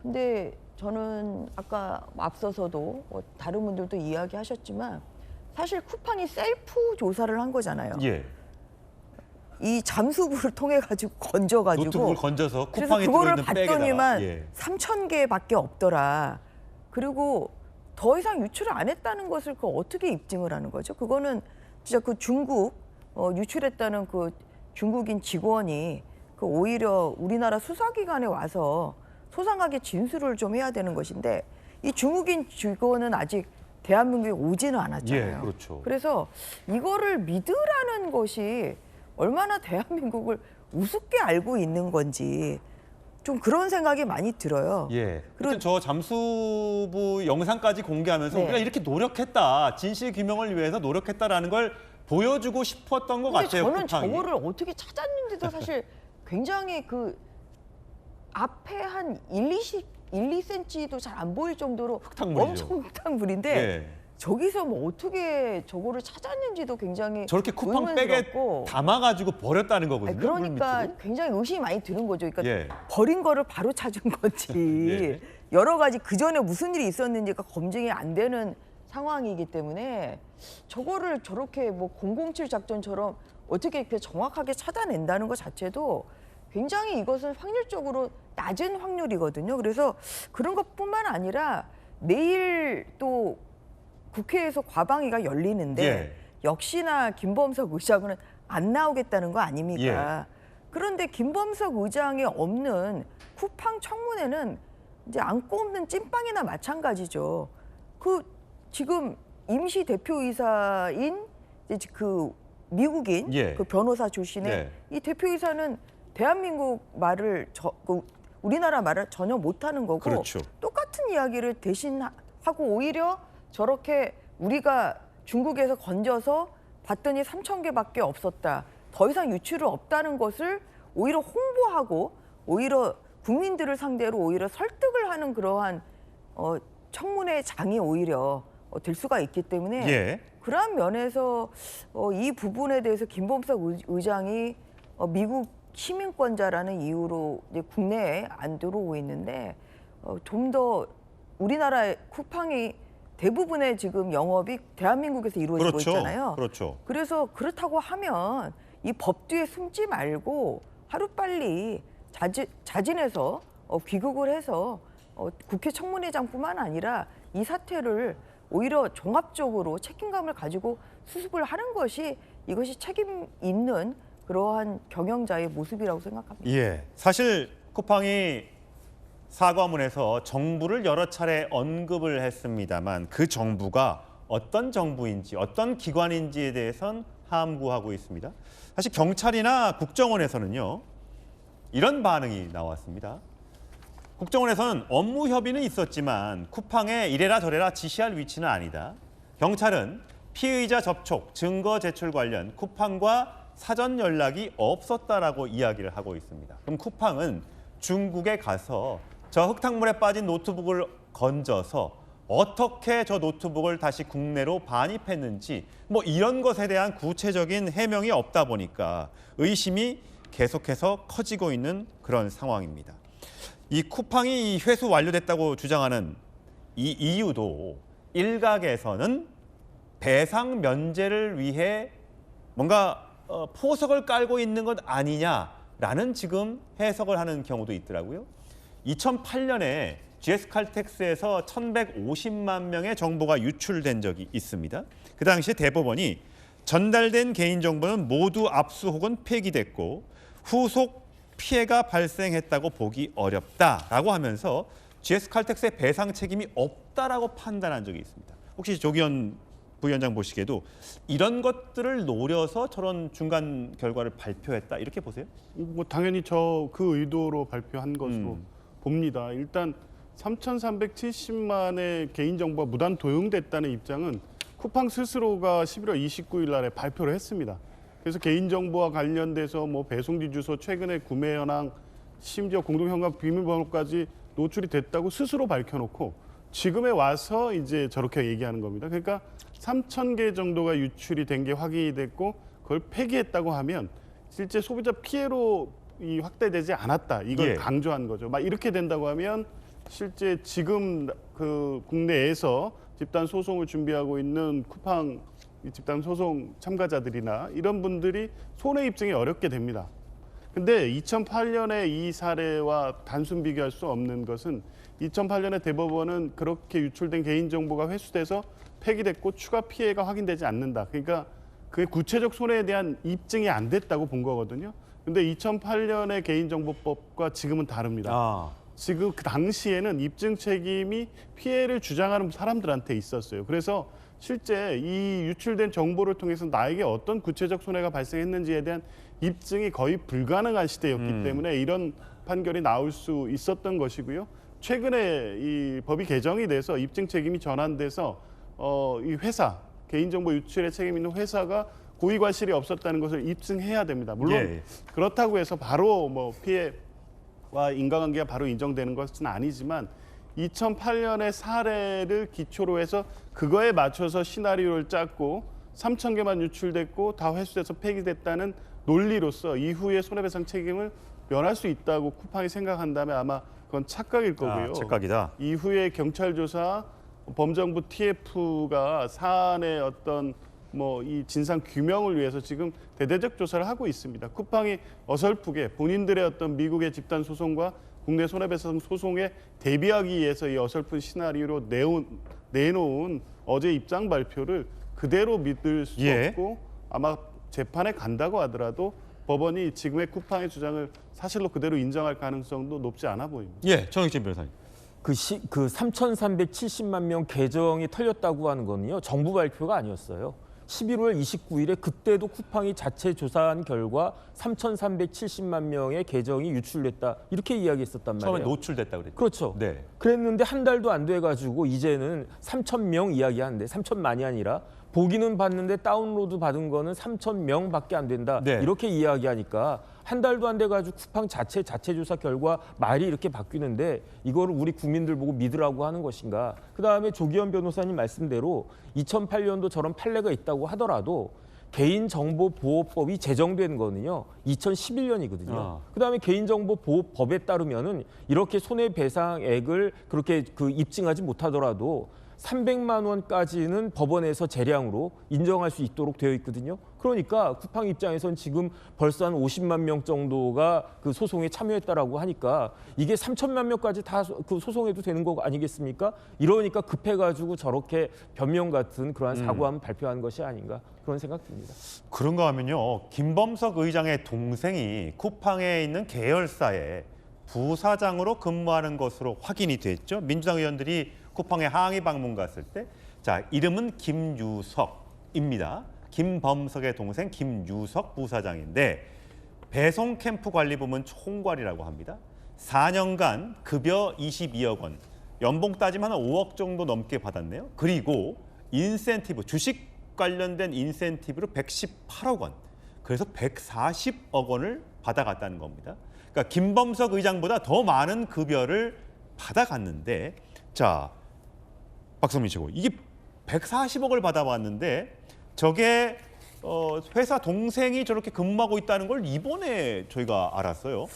근데 저는 아까 앞서서도 뭐 다른 분들도 이야기하셨지만 사실 쿠팡이 셀프 조사를 한 거잖아요. 이 잠수부를 통해 가지고 건져가지고 노트북을 건져서 그래서 쿠팡에 그거를 들어있는 백에다가 봤더니만 3,000개밖에 없더라. 그리고 더 이상 유출을 안 했다는 것을 그 어떻게 입증을 하는 거죠? 그거는 진짜 그 중국 유출했다는 그 중국인 직원이 그 오히려 우리나라 수사기관에 와서 소상하게 진술을 좀 해야 되는 것인데 이 중국인 직원은 아직 대한민국에 오지는 않았잖아요. 그렇죠. 그래서 이거를 믿으라는 것이 얼마나 대한민국을 우습게 알고 있는 건지 좀 그런 생각이 많이 들어요. 그리고 저 잠수부 영상까지 공개하면서 우리가 이렇게 노력했다, 진실 규명을 위해서 노력했다라는 걸 보여주고 싶었던 것 같아요. 저는 쿠팡이. 저거를 어떻게 찾았는지도 사실 굉장히 그 앞에 한 2cm도 잘 안 보일 정도로 흙탕물이죠. 엄청 흙탕물인데 저기서 뭐 어떻게 저거를 찾았는지도 굉장히 저렇게 쿠팡 백에 의문스럽고. 담아가지고 버렸다는 거거든요. 그러니까 물 밑으로. 굉장히 의심이 많이 드는 거죠. 그러니까 버린 거를 바로 찾은 건지 여러 가지 그 전에 무슨 일이 있었는지가 검증이 안 되는 상황이기 때문에 저거를 저렇게 뭐 007 작전처럼 어떻게 이렇게 정확하게 찾아낸다는 것 자체도 굉장히 이것은 확률적으로 낮은 확률이거든요. 그래서 그런 것뿐만 아니라 내일 또 국회에서 과방위가 열리는데 예. 역시나 김범석 의장은 안 나오겠다는 거 아닙니까? 그런데 김범석 의장이 없는 쿠팡 청문회는 이제 안고 없는 찐빵이나 마찬가지죠. 그 지금 임시 대표이사인 이제 그 미국인 예. 그 변호사 출신의 네. 이 대표이사는 대한민국 말을 우리나라 말을 전혀 못하는 거고 그렇죠. 똑같은 이야기를 대신 하고 오히려 저렇게 우리가 중국에서 건져서 봤더니 3,000개밖에 없었다. 더 이상 유출은 없다는 것을 오히려 홍보하고 오히려 국민들을 상대로 오히려 설득을 하는 그러한 청문회 장이 오히려 될 수가 있기 때문에 예. 그러한 면에서 이 부분에 대해서 김범석 의장이 미국 시민권자라는 이유로 이제 국내에 안 들어오고 있는데 좀 더 우리나라의 쿠팡이 대부분의 지금 영업이 대한민국에서 이루어지고 그렇죠. 있잖아요. 그렇죠. 그래서 그렇다고 하면 이 법 뒤에 숨지 말고 하루빨리 자진해서 귀국을 해서 국회 청문회장뿐만 아니라 이 사태를 오히려 종합적으로 책임감을 가지고 수습을 하는 것이 이것이 책임 있는 그러한 경영자의 모습이라고 생각합니다. 예. 사실 쿠팡이 사과문에서 정부를 여러 차례 언급을 했습니다만 그 정부가 어떤 정부인지 어떤 기관인지에 대해선 함구하고 있습니다. 사실 경찰이나 국정원에서는요. 이런 반응이 나왔습니다. 국정원에서는 업무 협의는 있었지만 쿠팡에 이래라 저래라 지시할 위치는 아니다. 경찰은 피의자 접촉, 증거 제출 관련 쿠팡과 사전 연락이 없었다라고 이야기를 하고 있습니다. 그럼 쿠팡은 중국에 가서 저 흙탕물에 빠진 노트북을 건져서 어떻게 저 노트북을 다시 국내로 반입했는지 뭐 이런 것에 대한 구체적인 해명이 없다 보니까 의심이 계속해서 커지고 있는 그런 상황입니다. 이 쿠팡이 이 회수 완료됐다고 주장하는 이 이유도 일각에서는 배상 면제를 위해 뭔가 포석을 깔고 있는 것 아니냐라는 지금 해석을 하는 경우도 있더라고요. 2008년에 GS칼텍스에서 1,150만 명의 정보가 유출된 적이 있습니다. 그 당시에 대법원이 전달된 개인정보는 모두 압수 혹은 폐기됐고 후속 피해가 발생했다고 보기 어렵다라고 하면서 GS칼텍스의 배상 책임이 없다라고 판단한 적이 있습니다. 혹시 조기현 부위원장 보시기에도 이런 것들을 노려서 저런 중간 결과를 발표했다 이렇게 보세요? 뭐 당연히 그 의도로 발표한 것으로 봅니다. 일단 3,370만의 개인정보가 무단 도용됐다는 입장은 쿠팡 스스로가 11월 29일 날에 발표를 했습니다. 그래서 개인정보와 관련돼서 뭐 배송지 주소, 최근에 구매 현황, 심지어 공동현금 비밀번호까지 노출이 됐다고 스스로 밝혀놓고 지금에 와서 이제 저렇게 얘기하는 겁니다. 그러니까 3,000개 정도가 유출이 된 게 확인이 됐고 그걸 폐기했다고 하면 실제 소비자 피해로 확대되지 않았다. 이걸 예. 강조한 거죠. 막 이렇게 된다고 하면 실제 지금 그 국내에서 집단 소송을 준비하고 있는 쿠팡 집단 소송 참가자들이나 이런 분들이 손해 입증이 어렵게 됩니다. 근데 2008년에 이 사례와 단순 비교할 수 없는 것은 2008년에 대법원은 그렇게 유출된 개인정보가 회수돼서 폐기됐고 추가 피해가 확인되지 않는다. 그러니까 그게 구체적 손해에 대한 입증이 안 됐다고 본 거거든요. 근데 2008년의 개인정보법과 지금은 다릅니다. 지금 그 당시에는 입증 책임이 피해를 주장하는 사람들한테 있었어요. 그래서 실제 이 유출된 정보를 통해서 나에게 어떤 구체적 손해가 발생했는지에 대한 입증이 거의 불가능한 시대였기 때문에 이런 판결이 나올 수 있었던 것이고요. 최근에 이 법이 개정이 돼서 입증 책임이 전환돼서 이 회사, 개인정보 유출에 책임 있는 회사가 고의 과실이 없었다는 것을 입증해야 됩니다. 물론 그렇다고 해서 바로 뭐 피해와 인과관계가 바로 인정되는 것은 아니지만 2008년의 사례를 기초로 해서 그거에 맞춰서 시나리오를 짰고 3,000개만 유출됐고 다 회수돼서 폐기됐다는 논리로서 이후에 손해배상 책임을 면할 수 있다고 쿠팡이 생각한다면 아마 그건 착각일 거고요. 착각이다. 이후에 경찰 조사, 범정부 TF가 사안의 어떤 뭐 이 진상 규명을 위해서 지금 대대적 조사를 하고 있습니다. 쿠팡이 어설프게 본인들의 어떤 미국의 집단 소송과 국내 손해배상 소송에 대비하기 위해서 이 어설픈 시나리오로 내놓은 어제 입장 발표를 그대로 믿을 수 예. 없고 아마 재판에 간다고 하더라도 법원이 지금의 쿠팡의 주장을 사실로 그대로 인정할 가능성도 높지 않아 보입니다. 예, 정익진 변호사님. 그 3,370만 명 계정이 털렸다고 하는 거는요. 정부 발표가 아니었어요. 11월 29일에 그때도 쿠팡이 자체 조사한 결과 3,370만 명의 계정이 유출됐다. 이렇게 이야기했었단 말이에요. 처음에 노출됐다고 그랬죠. 그렇죠. 네. 그랬는데 한 달도 안 돼가지고 이제는 3,000명 이야기하는데 3,000만이 아니라 보기는 봤는데 다운로드 받은 거는 3,000명밖에 안 된다. 네. 이렇게 이야기하니까 한 달도 안 돼가지고 쿠팡 자체 조사 결과 말이 이렇게 바뀌는데 이거를 우리 국민들 보고 믿으라고 하는 것인가. 그다음에 조기현 변호사님 말씀대로 2008년도 저런 판례가 있다고 하더라도 개인정보보호법이 제정된 거는요 2011년이거든요. 그다음에 개인정보보호법에 따르면은 이렇게 손해배상액을 그렇게 입증하지 못하더라도 300만 원까지는 법원에서 재량으로 인정할 수 있도록 되어 있거든요. 그러니까 쿠팡 입장에선 지금 벌써 한 50만 명 정도가 그 소송에 참여했다라고 하니까 이게 3천만 명까지 다 그 소송해도 되는 거 아니겠습니까? 이러니까 급해가지고 저렇게 변명 같은 그러한 사고함 발표한 것이 아닌가 그런 생각 듭니다. 그런가 하면요. 김범석 의장의 동생이 쿠팡에 있는 계열사에 부사장으로 근무하는 것으로 확인이 됐죠. 민주당 의원들이 쿠팡에 항의 방문 갔을 때, 자, 이름은 김유석입니다. 김범석의 동생 김유석 부사장인데 배송 캠프 관리부문 총괄이라고 합니다. 4년간 급여 22억 원, 연봉 따지면 한 5억 정도 넘게 받았네요. 그리고 인센티브, 주식 관련된 인센티브로 118억 원, 그래서 140억 원을 받아갔다는 겁니다. 그러니까 김범석 의장보다 더 많은 급여를 받아갔는데, 자, 박성민 씨고 이게 140억을 받아봤는데 저게 회사 동생이 저렇게 근무하고 있다는 걸 이번에 저희가 알았어요.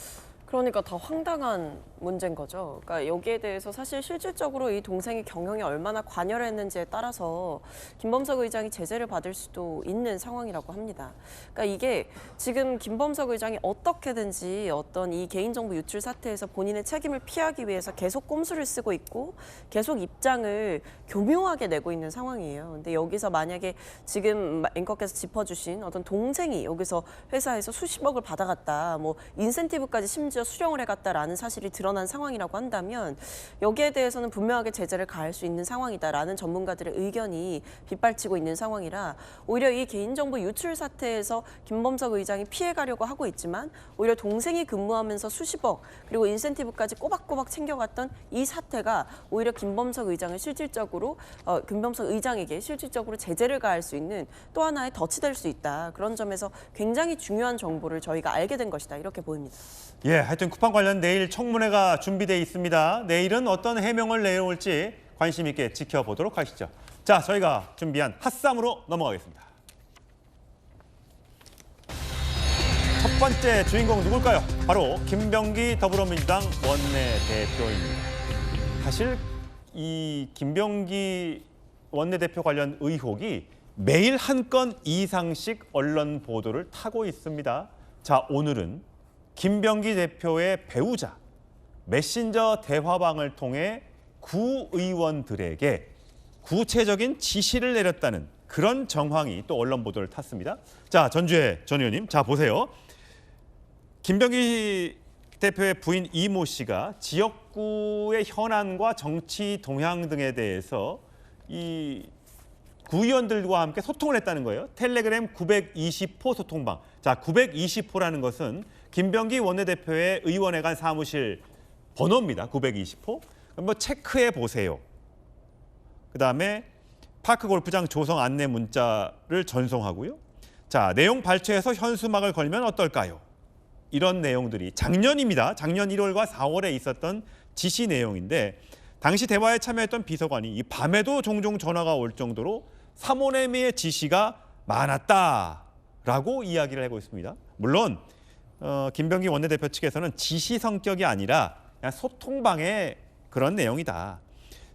그러니까 더 황당한 문제인 거죠. 그러니까 여기에 대해서 사실 실질적으로 이 동생이 경영에 얼마나 관여를 했는지에 따라서 김범석 의장이 제재를 받을 수도 있는 상황이라고 합니다. 그러니까 이게 지금 김범석 의장이 어떻게든지 어떤 이 개인정보 유출 사태에서 본인의 책임을 피하기 위해서 계속 꼼수를 쓰고 있고 계속 입장을 교묘하게 내고 있는 상황이에요. 근데 여기서 만약에 지금 앵커께서 짚어주신 어떤 동생이 여기서 회사에서 수십억을 받아갔다, 뭐 인센티브까지 심지어 수령을 해갔다라는 사실이 드러난 상황이라고 한다면 여기에 대해서는 분명하게 제재를 가할 수 있는 상황이다라는 전문가들의 의견이 빗발치고 있는 상황이라 오히려 이 개인정보 유출 사태에서 김범석 의장이 피해가려고 하고 있지만 오히려 동생이 근무하면서 수십억 그리고 인센티브까지 꼬박꼬박 챙겨갔던 이 사태가 오히려 김범석 의장을 실질적으로 김범석 의장에게 실질적으로 제재를 가할 수 있는 또 하나의 덫이 될 수 있다. 그런 점에서 굉장히 중요한 정보를 저희가 알게 된 것이다. 이렇게 보입니다. 예, 하여튼 쿠팡 관련 내일 청문회가 준비되어 있습니다. 내일은 어떤 해명을 내놓을지 관심 있게 지켜보도록 하시죠. 자, 저희가 준비한 핫쌈으로 넘어가겠습니다. 첫 번째 주인공 누굴까요? 바로 김병기 더불어민주당 원내대표입니다. 사실 이 김병기 원내대표 관련 의혹이 매일 한 건 이상씩 언론 보도를 타고 있습니다. 자, 오늘은 김병기 대표의 배우자 메신저 대화방을 통해 구의원들에게 구체적인 지시를 내렸다는 그런 정황이 또 언론 보도를 탔습니다. 자, 전주혜 전 의원님, 자 보세요. 김병기 대표의 부인 이모 씨가 지역구의 현안과 정치 동향 등에 대해서 이 구의원들과 함께 소통을 했다는 거예요. 텔레그램 920호 소통방. 자, 920호라는 것은 김병기 원내대표의 의원회관 사무실 번호입니다. 920호. 한번 체크해 보세요. 그다음에 파크 골프장 조성 안내 문자를 전송하고요. 자, 내용 발췌해서 현수막을 걸면 어떨까요? 이런 내용들이 작년입니다. 작년 1월과 4월에 있었던 지시 내용인데 당시 대화에 참여했던 비서관이 이 밤에도 종종 전화가 올 정도로 사모내미의 지시가 많았다라고 이야기를 하고 있습니다. 물론 김병기 원내대표 측에서는 지시 성격이 아니라 그냥 소통방의 그런 내용이다.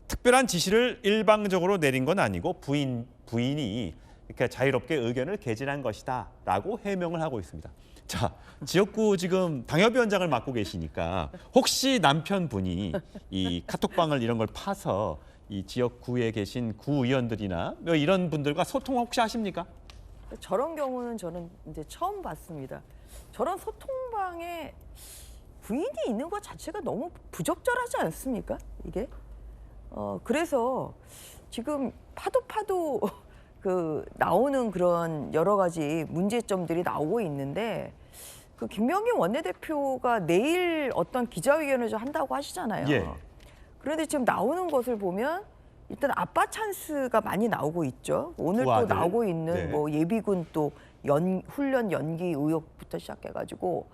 특별한 지시를 일방적으로 내린 건 아니고 부인이 이렇게 자유롭게 의견을 개진한 것이다라고 해명을 하고 있습니다. 자, 지역구 지금 당협위원장을 맡고 계시니까 혹시 남편분이 이 카톡방을 이런 걸 파서 이 지역구에 계신 구의원들이나 뭐 이런 분들과 소통 혹시 하십니까? 저런 경우는 저는 이제 처음 봤습니다. 저런 소통방에 부인이 있는 것 자체가 너무 부적절하지 않습니까? 이게 그래서 지금 파도 그 나오는 그런 여러 가지 문제점들이 나오고 있는데 그 김병기 원내대표가 내일 어떤 기자회견을 좀 한다고 하시잖아요. 예. 그런데 지금 나오는 것을 보면 일단 아빠 찬스가 많이 나오고 있죠. 오늘 두 또 아들. 나오고 있는 네. 뭐 예비군 또 훈련 연기 의혹부터 시작해가지고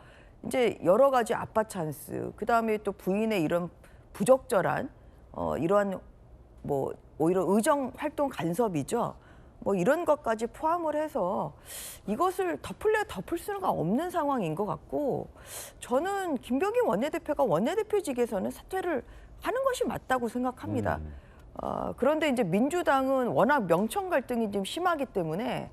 이제 여러 가지 아빠 찬스, 그 다음에 또 부인의 이런 부적절한 이러한 뭐 오히려 의정 활동 간섭이죠. 뭐 이런 것까지 포함을 해서 이것을 덮을 수가 없는 상황인 것 같고 저는 김병기 원내대표가 원내대표직에서는 사퇴를 하는 것이 맞다고 생각합니다. 그런데 이제 민주당은 워낙 명청 갈등이 좀 심하기 때문에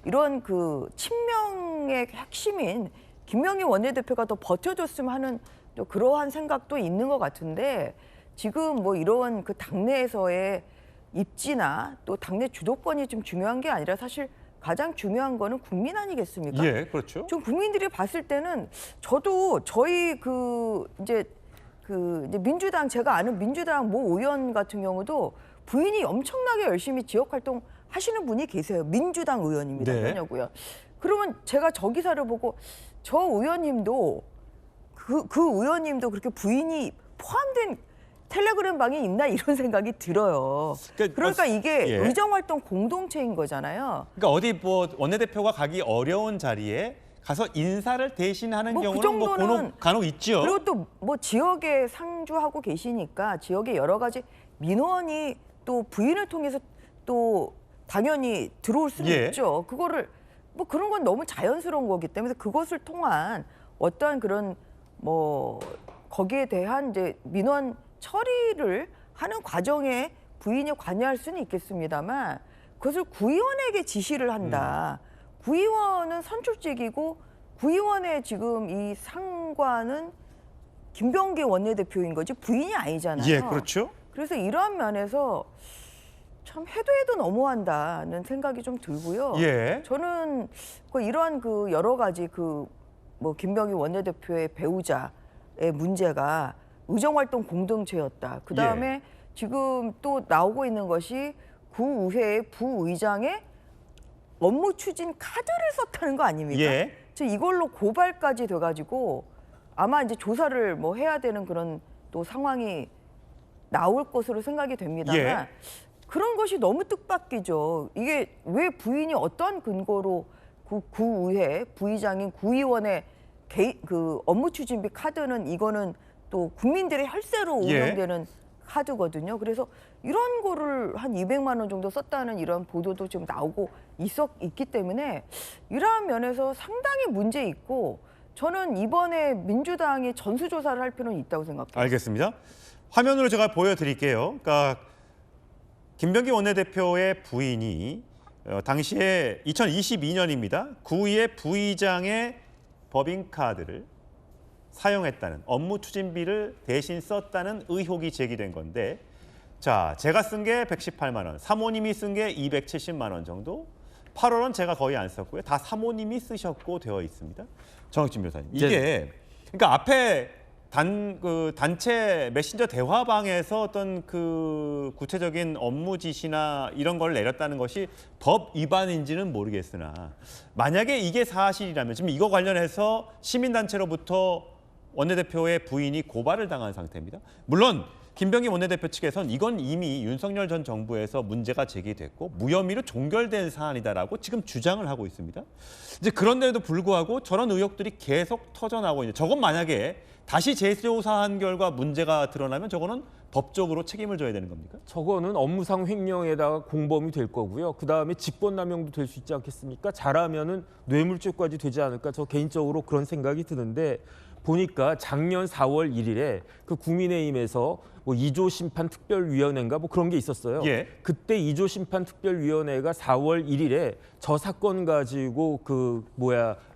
이런 그 친명의 핵심인 김병기 원내대표가 더 버텨줬으면 하는 또 그러한 생각도 있는 것 같은데 지금 뭐 이런 그 당내에서의 입지나 또 당내 주도권이 좀 중요한 게 아니라 사실 가장 중요한 거는 국민 아니겠습니까? 예, 그렇죠. 좀 국민들이 봤을 때는 저도 저희 이제 민주당 제가 아는 민주당 모 의원 같은 경우도 부인이 엄청나게 열심히 지역 활동 하시는 분이 계세요. 민주당 의원입니다. 네. 왜냐고요? 그러면 제가 저 기사를 보고 저 의원님도 그 의원님도 그렇게 부인이 포함된 텔레그램 방이 있나 이런 생각이 들어요. 그러니까 이게 예. 의정활동 공동체인 거잖아요. 그러니까 어디 뭐 원내대표가 가기 어려운 자리에 가서 인사를 대신하는 뭐 그 경우는 뭐 정도는 간혹 있죠. 그리고 또 뭐 지역에 상주하고 계시니까 지역에 여러 가지 민원이 또 부인을 통해서 또 당연히 들어올 수는 예. 있죠. 그거를 뭐 그런 건 너무 자연스러운 거기 때문에 그것을 통한 어떠한 그런 뭐 거기에 대한 이제 민원 처리를 하는 과정에 부인이 관여할 수는 있겠습니다만 그것을 구의원에게 지시를 한다. 구의원은 선출직이고 구의원의 지금 이 상관은 김병기 원내대표인 거지 부인이 아니잖아요. 예, 그렇죠. 그래서 이러한 면에서 참 해도 너무한다는 생각이 좀 들고요. 예. 저는 이러한 그 여러 가지 그 뭐 김병기 원내대표의 배우자의 문제가 의정활동 공동체였다. 그 다음에 예. 지금 또 나오고 있는 것이 구의회의 부의장의 업무 추진 카드를 썼다는 거 아닙니까? 예. 지금 이걸로 고발까지 돼가지고 아마 이제 조사를 뭐 해야 되는 그런 또 상황이 나올 것으로 생각이 됩니다만 예. 그런 것이 너무 뜻밖이죠. 이게 왜 부인이 어떠한 근거로 구의회 부의장인 구의원의 그 업무 추진비 카드는 이거는 또 국민들의 혈세로 예. 운영되는 카드거든요. 그래서 이런 거를 한 200만 원 정도 썼다는 이런 보도도 지금 나오고 있기 때문에 이러한 면에서 상당히 문제 있고 저는 이번에 민주당이 전수조사를 할 필요는 있다고 생각해요. 알겠습니다. 화면으로 제가 보여드릴게요. 그러니까 김병기 원내대표의 부인이 당시에 2022년입니다. 구의회 부의장의 법인카드를 사용했다는 업무 추진비를 대신 썼다는 의혹이 제기된 건데 자, 제가 쓴 게 118만 원, 사모님이 쓴 게 270만 원 정도, 8월은 제가 거의 안 썼고요. 다 사모님이 쓰셨고 되어 있습니다. 정혁진 변호사님. 이게 그러니까 앞에 단체 메신저 대화방에서 어떤 그 구체적인 업무 지시나 이런 걸 내렸다는 것이 법 위반인지는 모르겠으나 만약에 이게 사실이라면 지금 이거 관련해서 시민단체로부터 원내대표의 부인이 고발을 당한 상태입니다. 물론 김병기 원내대표 측에서는 이건 이미 윤석열 전 정부에서 문제가 제기됐고 무혐의로 종결된 사안이다라고 지금 주장을 하고 있습니다. 이제 그런데도 불구하고 저런 의혹들이 계속 터져나오고 있는 저건 만약에 다시 재조사한 결과 문제가 드러나면 저거는 법적으로 책임을 져야 되는 겁니까? 저거는 업무상 횡령에다가 공범이 될 거고요. 그다음에 직권남용도 될 수 있지 않겠습니까? 잘하면은 뇌물죄까지 되지 않을까? 저 개인적으로 그런 생각이 드는데 보니까 작년 4월 1일에 그 국민의힘에서 뭐 2조 심판 특별위원회인가 뭐 그런 게 있었어요. 예. 그때 2조 심판 특별위원회가 4월 1일에 저 사건 가지고 그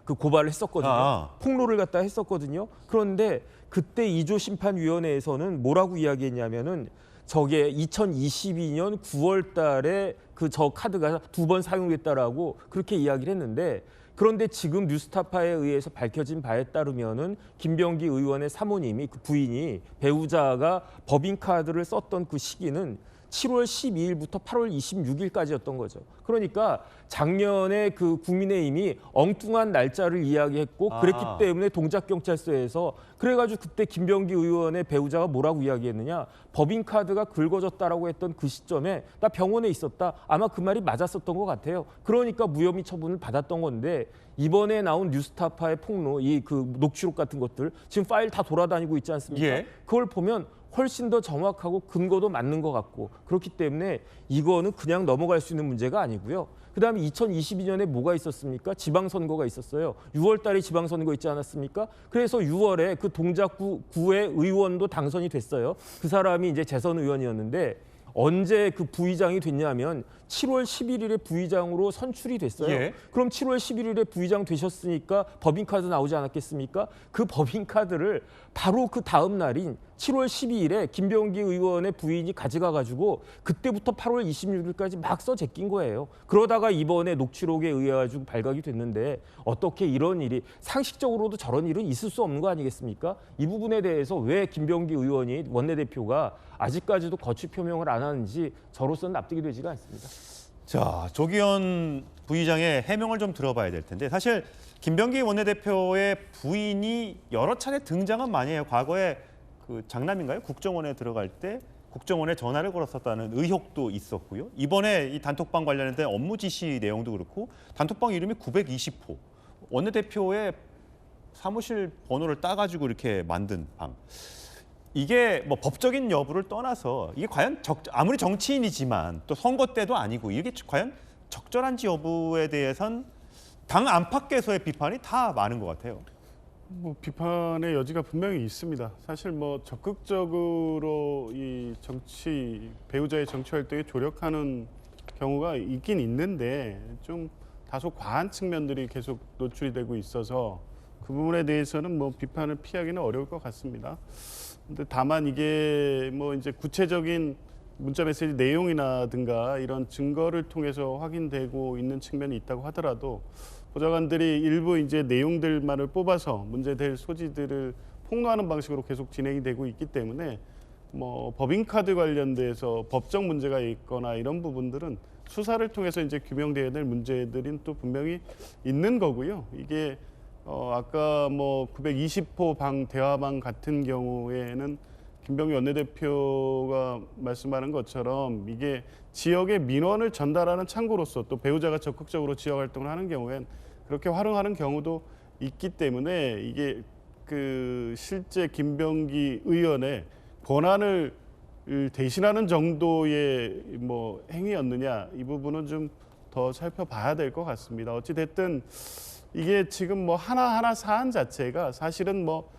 고발을 했었거든요. 폭로를 갖다 했었거든요. 그런데 그때 2조 심판위원회에서는 뭐라고 이야기했냐면은 저게 2022년 9월 달에 그 저 카드가 2번 사용됐다라고 그렇게 이야기를 했는데 그런데 지금 뉴스타파에 의해서 밝혀진 바에 따르면은 김병기 의원의 사모님이 그 부인이 배우자가 법인카드를 썼던 그 시기는 7월 12일부터 8월 26일까지였던 거죠. 그러니까 작년에 그 국민의힘이 엉뚱한 날짜를 이야기했고 그랬기 때문에 동작경찰서에서 그래가지고 그때 김병기 의원의 배우자가 뭐라고 이야기했느냐. 법인카드가 긁어졌다라고 했던 그 시점에 나 병원에 있었다. 아마 그 말이 맞았었던 것 같아요. 그러니까 무혐의 처분을 받았던 건데 이번에 나온 뉴스타파의 폭로, 이 그 녹취록 같은 것들 지금 파일 다 돌아다니고 있지 않습니까? 예. 그걸 보면 훨씬 더 정확하고 근거도 맞는 것 같고 그렇기 때문에 이거는 그냥 넘어갈 수 있는 문제가 아니고요. 그다음에 2022년에 뭐가 있었습니까? 지방선거가 있었어요. 6월 달에 지방선거 있지 않았습니까? 그래서 6월에 그 동작구의 의원도 당선이 됐어요. 그 사람이 이제 재선 의원이었는데 언제 그 부의장이 됐냐면 7월 11일에 부의장으로 선출이 됐어요. 예. 그럼 7월 11일에 부의장 되셨으니까 법인카드 나오지 않았겠습니까? 그 법인카드를 바로 그 다음 날인 7월 12일에 김병기 의원의 부인이 가져가가지고 그때부터 8월 26일까지 막 제낀 거예요. 그러다가 이번에 녹취록에 의해 가지고 발각이 됐는데 어떻게 이런 일이 상식적으로도 저런 일은 있을 수 없는 거 아니겠습니까? 이 부분에 대해서 왜 김병기 의원이 원내대표가 아직까지도 거취 표명을 안 하는지 저로서는 납득이 되지가 않습니다. 자, 조기현 부의장의 해명을 좀 들어봐야 될 텐데 사실 김병기 원내대표의 부인이 여러 차례 등장은 많이 해요. 과거에 그 장남인가요? 국정원에 들어갈 때 국정원에 전화를 걸었었다는 의혹도 있었고요. 이번에 이 단톡방 관련된 업무 지시 내용도 그렇고 단톡방 이름이 920호. 원내대표의 사무실 번호를 따가지고 이렇게 만든 방. 이게 뭐 법적인 여부를 떠나서 이게 과연 아무리 정치인이지만 또 선거 때도 아니고 이게 과연 적절한지 여부에 대해선 당 안팎에서의 비판이 다 많은 것 같아요. 뭐 비판의 여지가 분명히 있습니다. 사실 뭐 적극적으로 이 배우자의 정치 활동에 조력하는 경우가 있긴 있는데 좀 다소 과한 측면들이 계속 노출이 되고 있어서 그 부분에 대해서는 뭐 비판을 피하기는 어려울 것 같습니다. 근데 다만 이게 뭐 이제 구체적인 문자 메시지 내용이라든가 이런 증거를 통해서 확인되고 있는 측면이 있다고 하더라도 보좌관들이 일부 이제 내용들만을 뽑아서 문제될 소지들을 폭로하는 방식으로 계속 진행이 되고 있기 때문에 뭐 법인카드 관련돼서 법적 문제가 있거나 이런 부분들은 수사를 통해서 이제 규명돼야 될 문제들은 또 분명히 있는 거고요. 이게 아까 뭐 920호 방 대화방 같은 경우에는 김병기 원내대표가 말씀하는 것처럼 이게 지역의 민원을 전달하는 창구로서 또 배우자가 적극적으로 지역 활동을 하는 경우엔 그렇게 활용하는 경우도 있기 때문에 이게 그 실제 김병기 의원의 권한을 대신하는 정도의 뭐 행위였느냐 이 부분은 좀 더 살펴봐야 될 것 같습니다. 어찌 됐든 이게 지금 뭐 하나하나 사안 자체가 사실은 뭐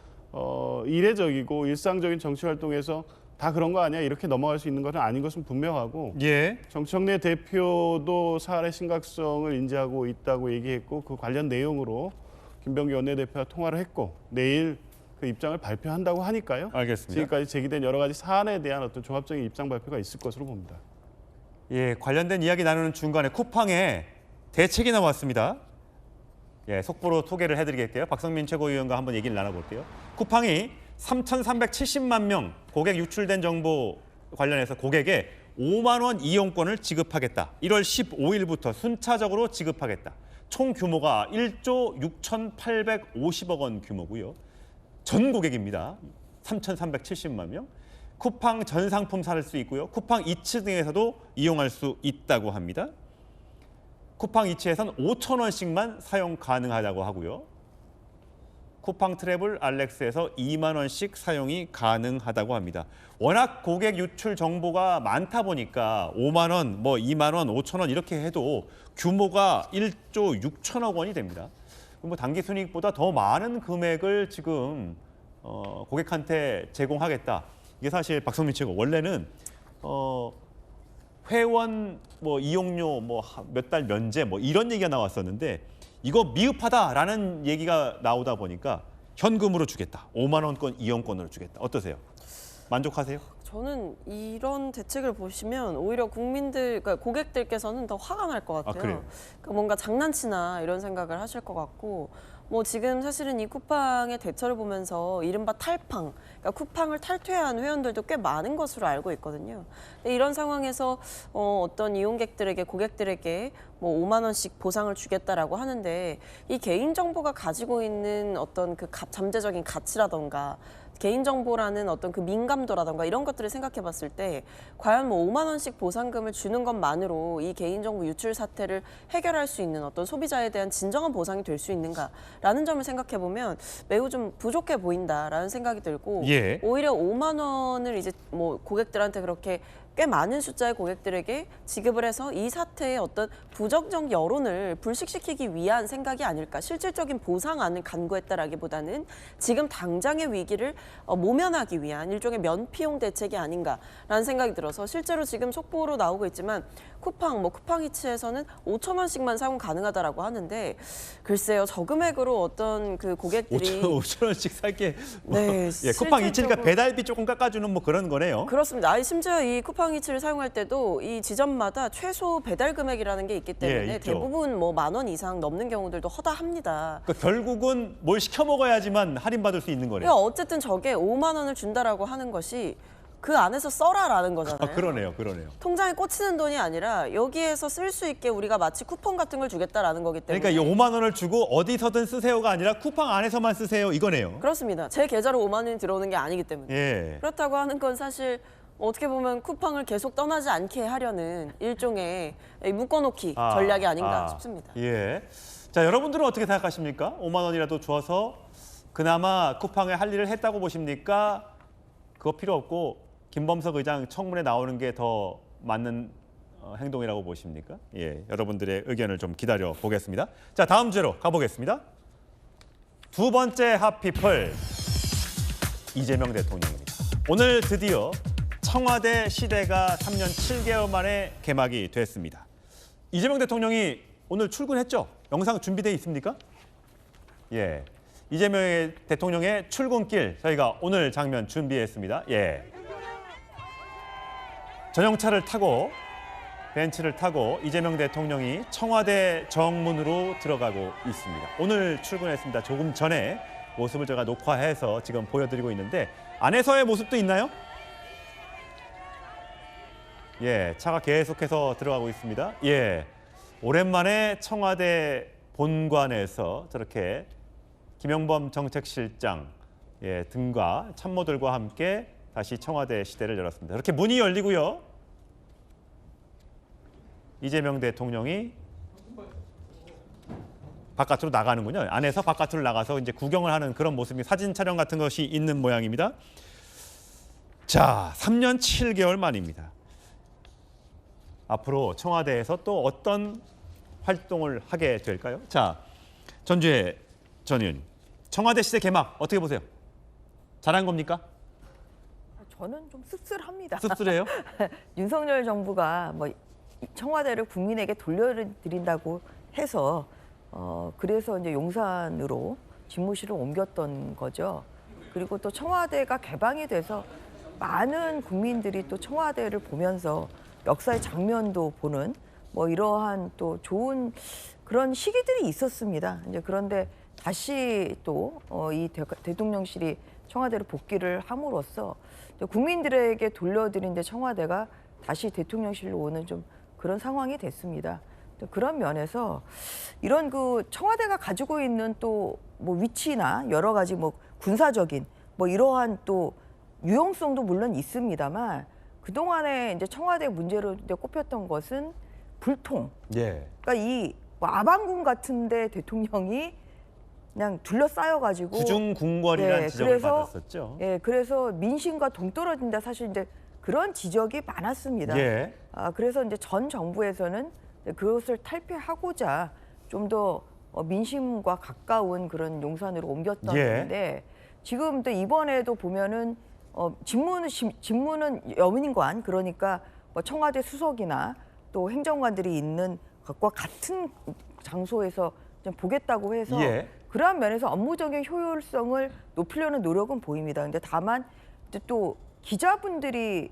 이례적이고 일상적인 정치 활동에서 다 그런 거 아니야 이렇게 넘어갈 수 있는 것은 아닌 것은 분명하고 예. 정청래 대표도 사안의 심각성을 인지하고 있다고 얘기했고 그 관련 내용으로 김병기 원내대표와 통화를 했고 내일 그 입장을 발표한다고 하니까요. 알겠습니다. 지금까지 제기된 여러 가지 사안에 대한 어떤 종합적인 입장 발표가 있을 것으로 봅니다. 예, 관련된 이야기 나누는 중간에 쿠팡에 대책이 나왔습니다. 예, 속보로 소개를 해드리겠게요. 박성민 최고위원과 한번 얘기를 나눠볼게요. 쿠팡이 3,370만 명 고객 유출된 정보 관련해서 고객에 5만 원 이용권을 지급하겠다. 1월 15일부터 순차적으로 지급하겠다. 총 규모가 1조 6,850억 원 규모고요. 전 고객입니다. 3,370만 명. 쿠팡 전 상품 살 수 있고요. 쿠팡 이츠 등에서도 이용할 수 있다고 합니다. 쿠팡 이츠에선 5,000원씩만 사용 가능하다고 하고요. 쿠팡 트래블 알렉스에서 2만 원씩 사용이 가능하다고 합니다. 워낙 고객 유출 정보가 많다 보니까 5만 원, 뭐 2만 원, 5천 원 이렇게 해도 규모가 1조 6천억 원이 됩니다. 뭐 단기 순이익보다 더 많은 금액을 지금 고객한테 제공하겠다. 이게 사실 박성민 최고 원래는 회원 뭐 이용료 뭐 몇 달 면제 뭐 이런 얘기가 나왔었는데 이거 미흡하다라는 얘기가 나오다 보니까 현금으로 주겠다. 5만 원권 이용권으로 주겠다. 어떠세요? 만족하세요? 저는 이런 대책을 보시면 오히려 국민들, 그러니까 고객들께서는 더 화가 날 것 같아요. 아, 그래요? 그러니까 뭔가 장난치나 이런 생각을 하실 것 같고, 뭐 지금 사실은 이 쿠팡의 대처를 보면서 이른바 탈팡, 그러니까 쿠팡을 탈퇴한 회원들도 꽤 많은 것으로 알고 있거든요. 근데 이런 상황에서 어떤 이용객들에게, 고객들에게 뭐 5만 원씩 보상을 주겠다라고 하는데, 이 개인정보가 가지고 있는 어떤 그 잠재적인 가치라던가 개인정보라는 어떤 그 민감도라던가 이런 것들을 생각해 봤을 때 과연 뭐 5만 원씩 보상금을 주는 것만으로 이 개인정보 유출 사태를 해결할 수 있는 어떤 소비자에 대한 진정한 보상이 될 수 있는가라는 점을 생각해 보면 매우 좀 부족해 보인다라는 생각이 들고, 예. 오히려 5만 원을 이제 뭐 고객들한테 그렇게 꽤 많은 숫자의 고객들에게 지급을 해서 이 사태의 어떤 부정적 여론을 불식시키기 위한 생각이 아닐까. 실질적인 보상안을 간구했다라기보다는 지금 당장의 위기를 모면하기 위한 일종의 면피용 대책이 아닌가라는 생각이 들어서, 실제로 지금 속보로 나오고 있지만 쿠팡이츠에서는 5천 원씩만 사용 가능하다라고 하는데, 글쎄요, 저 금액으로 어떤 그 고객들이 5천 원씩 살게. 네, 예, 쿠팡 이츠니까 실질적으로- 배달비 조금 깎아주는 뭐 그런 거네요. 그렇습니다. 아니, 심지어 이 쿠팡이츠를 사용할 때도 이 지점마다 최소 배달 금액이라는 게 있기 때문에 예, 있죠. 대부분 뭐 10,000원 이상 넘는 경우들도 허다합니다. 그러니까 결국은 뭘 시켜 먹어야지만 할인받을 수 있는 거네요. 그러니까 어쨌든 저게 5만 원을 준다라고 하는 것이 그 안에서 써라라는 거잖아요. 그러네요. 통장에 꽂히는 돈이 아니라 여기에서 쓸 수 있게 우리가 마치 쿠폰 같은 걸 주겠다라는 거기 때문에. 그러니까 이 5만 원을 주고 어디서든 쓰세요가 아니라 쿠팡 안에서만 쓰세요 이거네요. 그렇습니다. 제 계좌로 5만 원이 들어오는 게 아니기 때문에. 예. 그렇다고 하는 건 사실 어떻게 보면 쿠팡을 계속 떠나지 않게 하려는 일종의 묶어놓기 전략이 아닌가 싶습니다. 예. 자, 여러분들은 어떻게 생각하십니까? 5만 원이라도 줘서 그나마 쿠팡에 할 일을 했다고 보십니까? 그거 필요 없고 김범석 의장 청문회 나오는 게 더 맞는 행동이라고 보십니까? 예, 여러분들의 의견을 좀 기다려 보겠습니다. 자, 다음 주제로 가보겠습니다. 두 번째 핫피플, 이재명 대통령입니다. 오늘 드디어 청와대 시대가 3년 7개월 만에 개막이 됐습니다. 이재명 대통령이 오늘 출근했죠? 영상 준비되어 있습니까? 예, 이재명 대통령의 출근길 저희가 오늘 장면 준비했습니다. 예. 전용차를 타고 벤츠를 타고 이재명 대통령이 청와대 정문으로 들어가고 있습니다. 오늘 출근했습니다. 조금 전에 모습을 제가 녹화해서 지금 보여드리고 있는데 안에서의 모습도 있나요? 예, 차가 계속해서 들어가고 있습니다. 예, 오랜만에 청와대 본관에서 저렇게 김영범 정책실장 등과 참모들과 함께 다시 청와대 시대를 열었습니다. 이렇게 문이 열리고요. 이재명 대통령이 바깥으로 나가는군요. 안에서 바깥으로 나가서 이제 구경을 하는 그런 모습이 사진 촬영 같은 것이 있는 모양입니다. 자, 3년 7개월 만입니다. 앞으로 청와대에서 또 어떤 활동을 하게 될까요? 자, 전주혜 전 의원님, 청와대 시대 개막 어떻게 보세요? 잘한 겁니까? 저는 좀 씁쓸합니다. 씁쓸해요? 윤석열 정부가 뭐 청와대를 국민에게 돌려드린다고 해서 그래서 이제 용산으로 집무실을 옮겼던 거죠. 그리고 또 청와대가 개방이 돼서 많은 국민들이 또 청와대를 보면서 역사의 장면도 보는 뭐 이러한 또 좋은 그런 시기들이 있었습니다. 이제 그런데 다시 또 이 대통령실이 청와대로 복귀를 함으로써 국민들에게 돌려드린 데 청와대가 다시 대통령실로 오는 좀 그런 상황이 됐습니다. 그런 면에서 이런 그 청와대가 가지고 있는 또 뭐 위치나 여러 가지 뭐 군사적인 뭐 이러한 또 유용성도 물론 있습니다만 그동안에 이제 청와대 문제로 이제 꼽혔던 것은 불통. 예. 그러니까 이 아방궁 같은데 대통령이 그냥 둘러싸여가지고 구중궁궐이라는 예, 지적을 그래서, 받았었죠. 예, 그래서 민심과 동떨어진다 사실 이제 그런 지적이 많았습니다. 예. 그래서 이제 전 정부에서는 그것을 탈피하고자 좀 더 민심과 가까운 그런 용산으로 옮겼던 예. 건데 지금 또 이번에도 보면은 직무는 여민관 그러니까 뭐 청와대 수석이나 또 행정관들이 있는 것과 같은 장소에서 좀 보겠다고 해서 예. 그러한 면에서 업무적인 효율성을 높이려는 노력은 보입니다. 근데 다만 이제 또 기자분들이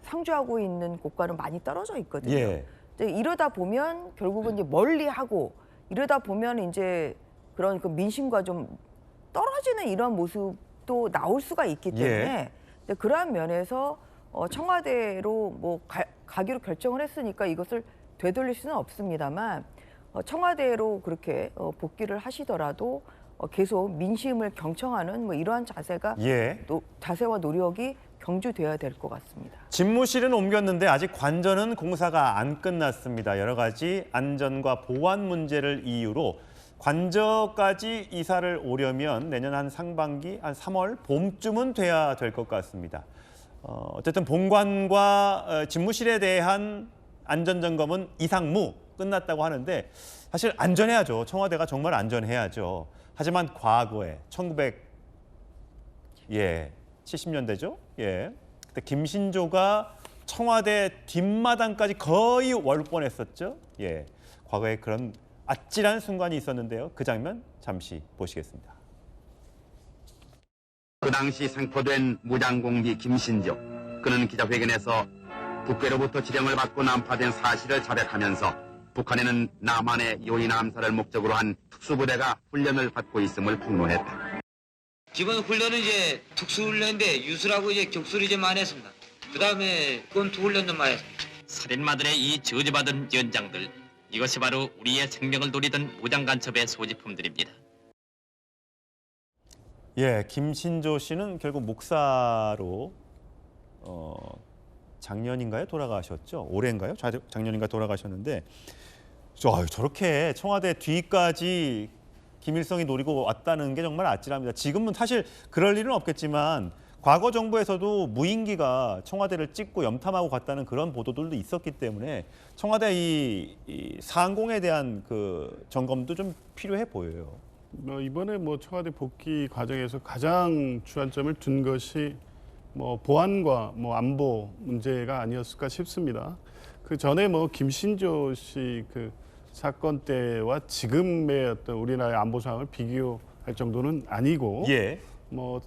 상주하고 있는 곳과는 많이 떨어져 있거든요. 예. 이제 이러다 보면 결국은 이제 멀리하고 이러다 보면 이제 그런 그 민심과 좀 떨어지는 이런 모습도 나올 수가 있기 때문에 이제 그러한 면에서 청와대로 뭐 가기로 결정을 했으니까 이것을 되돌릴 수는 없습니다만 청와대로 그렇게 복귀를 하시더라도 계속 민심을 경청하는 뭐 이러한 자세가 자세와 노력이 경주돼야 될 것 같습니다. 집무실은 옮겼는데 아직 관저는 공사가 안 끝났습니다. 여러 가지 안전과 보안 문제를 이유로 관저까지 이사를 오려면 내년 한 상반기, 한 3월 봄쯤은 돼야 될 것 같습니다. 어쨌든 본관과 집무실에 대한 안전점검은 이상무 끝났다고 하는데 사실 안전해야죠. 청와대가 정말 안전해야죠. 하지만 과거에 1970년대죠. 예. 그때 김신조가 청와대 뒷마당까지 거의 올 뻔했었죠. 예. 과거에 그런 아찔한 순간이 있었는데요. 그 장면 잠시 보시겠습니다. 그 당시 생포된 무장공비 김신조. 그는 기자회견에서 북괴로부터 지령을 받고 난파된 사실을 자백하면서 북한에는 남한의 요인 암살을 목적으로 한 특수부대가 훈련을 받고 있음을 폭로했다. 기본 훈련은 이제 특수훈련인데 유수라고 이제 격수를 좀 많이 했습니다. 그 다음에 권투 훈련도 많이 했습니다. 살인마들의 이 저주받은 연장들, 이것이 바로 우리의 생명을 노리던 무장간첩의 소지품들입니다. 예, 김신조 씨는 결국 목사로 작년인가요? 돌아가셨죠? 올해인가요? 작년인가 돌아가셨는데 저렇게 청와대 뒤까지 김일성이 노리고 왔다는 게 정말 아찔합니다. 지금은 사실 그럴 일은 없겠지만 과거 정부에서도 무인기가 청와대를 찍고 염탐하고 갔다는 그런 보도들도 있었기 때문에 청와대 이 상공에 대한 그 점검도 좀 필요해 보여요. 이번에 청와대 복귀 과정에서 가장 주안점을 둔 것이 보안과 안보 문제가 아니었을까 싶습니다. 그 전에 김신조 씨 그 사건 때와 지금의 어떤 우리나라의 안보 상황을 비교할 정도는 아니고,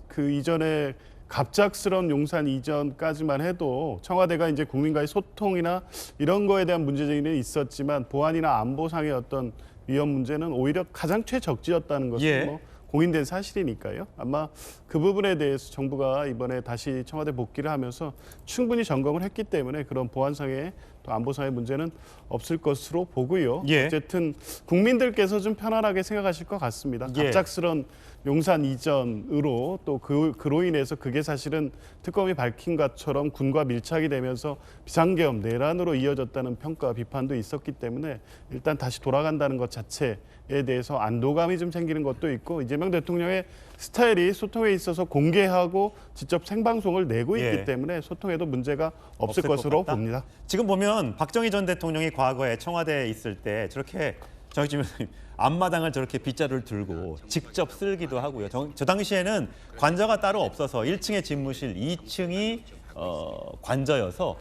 그 이전에 갑작스러운 용산 이전까지만 해도 청와대가 이제 국민과의 소통이나 이런 거에 대한 문제제기는 있었지만 보안이나 안보상의 어떤 위험 문제는 오히려 가장 최적지였다는 것은 공인된 사실이니까요. 아마 그 부분에 대해서 정부가 이번에 다시 청와대 복귀를 하면서 충분히 점검을 했기 때문에 그런 보안상의 또 안보상의 문제는 없을 것으로 보고요. 어쨌든 국민들께서 좀 편안하게 생각하실 것 같습니다. 갑작스런 용산 이전으로 또 그로 인해서 그게 사실은 특검이 밝힌 것처럼 군과 밀착이 되면서 비상계엄 내란으로 이어졌다는 평가 비판도 있었기 때문에 일단 다시 돌아간다는 것 자체에 대해서 안도감이 좀 생기는 것도 있고, 이재명 대통령의 스타일이 소통에 있어서 공개하고 직접 생방송을 내고 있기 때문에 소통에도 문제가 없을 것으로 봅니다. 지금 보면 박정희 전 대통령이 과거에 청와대에 있을 때 저렇게 정의진 변호사님 앞마당을 저렇게 빗자루를 들고 직접 쓸기도 하고요. 저 당시에는 관저가 따로 없어서 1층에 집무실, 2층이 관저여서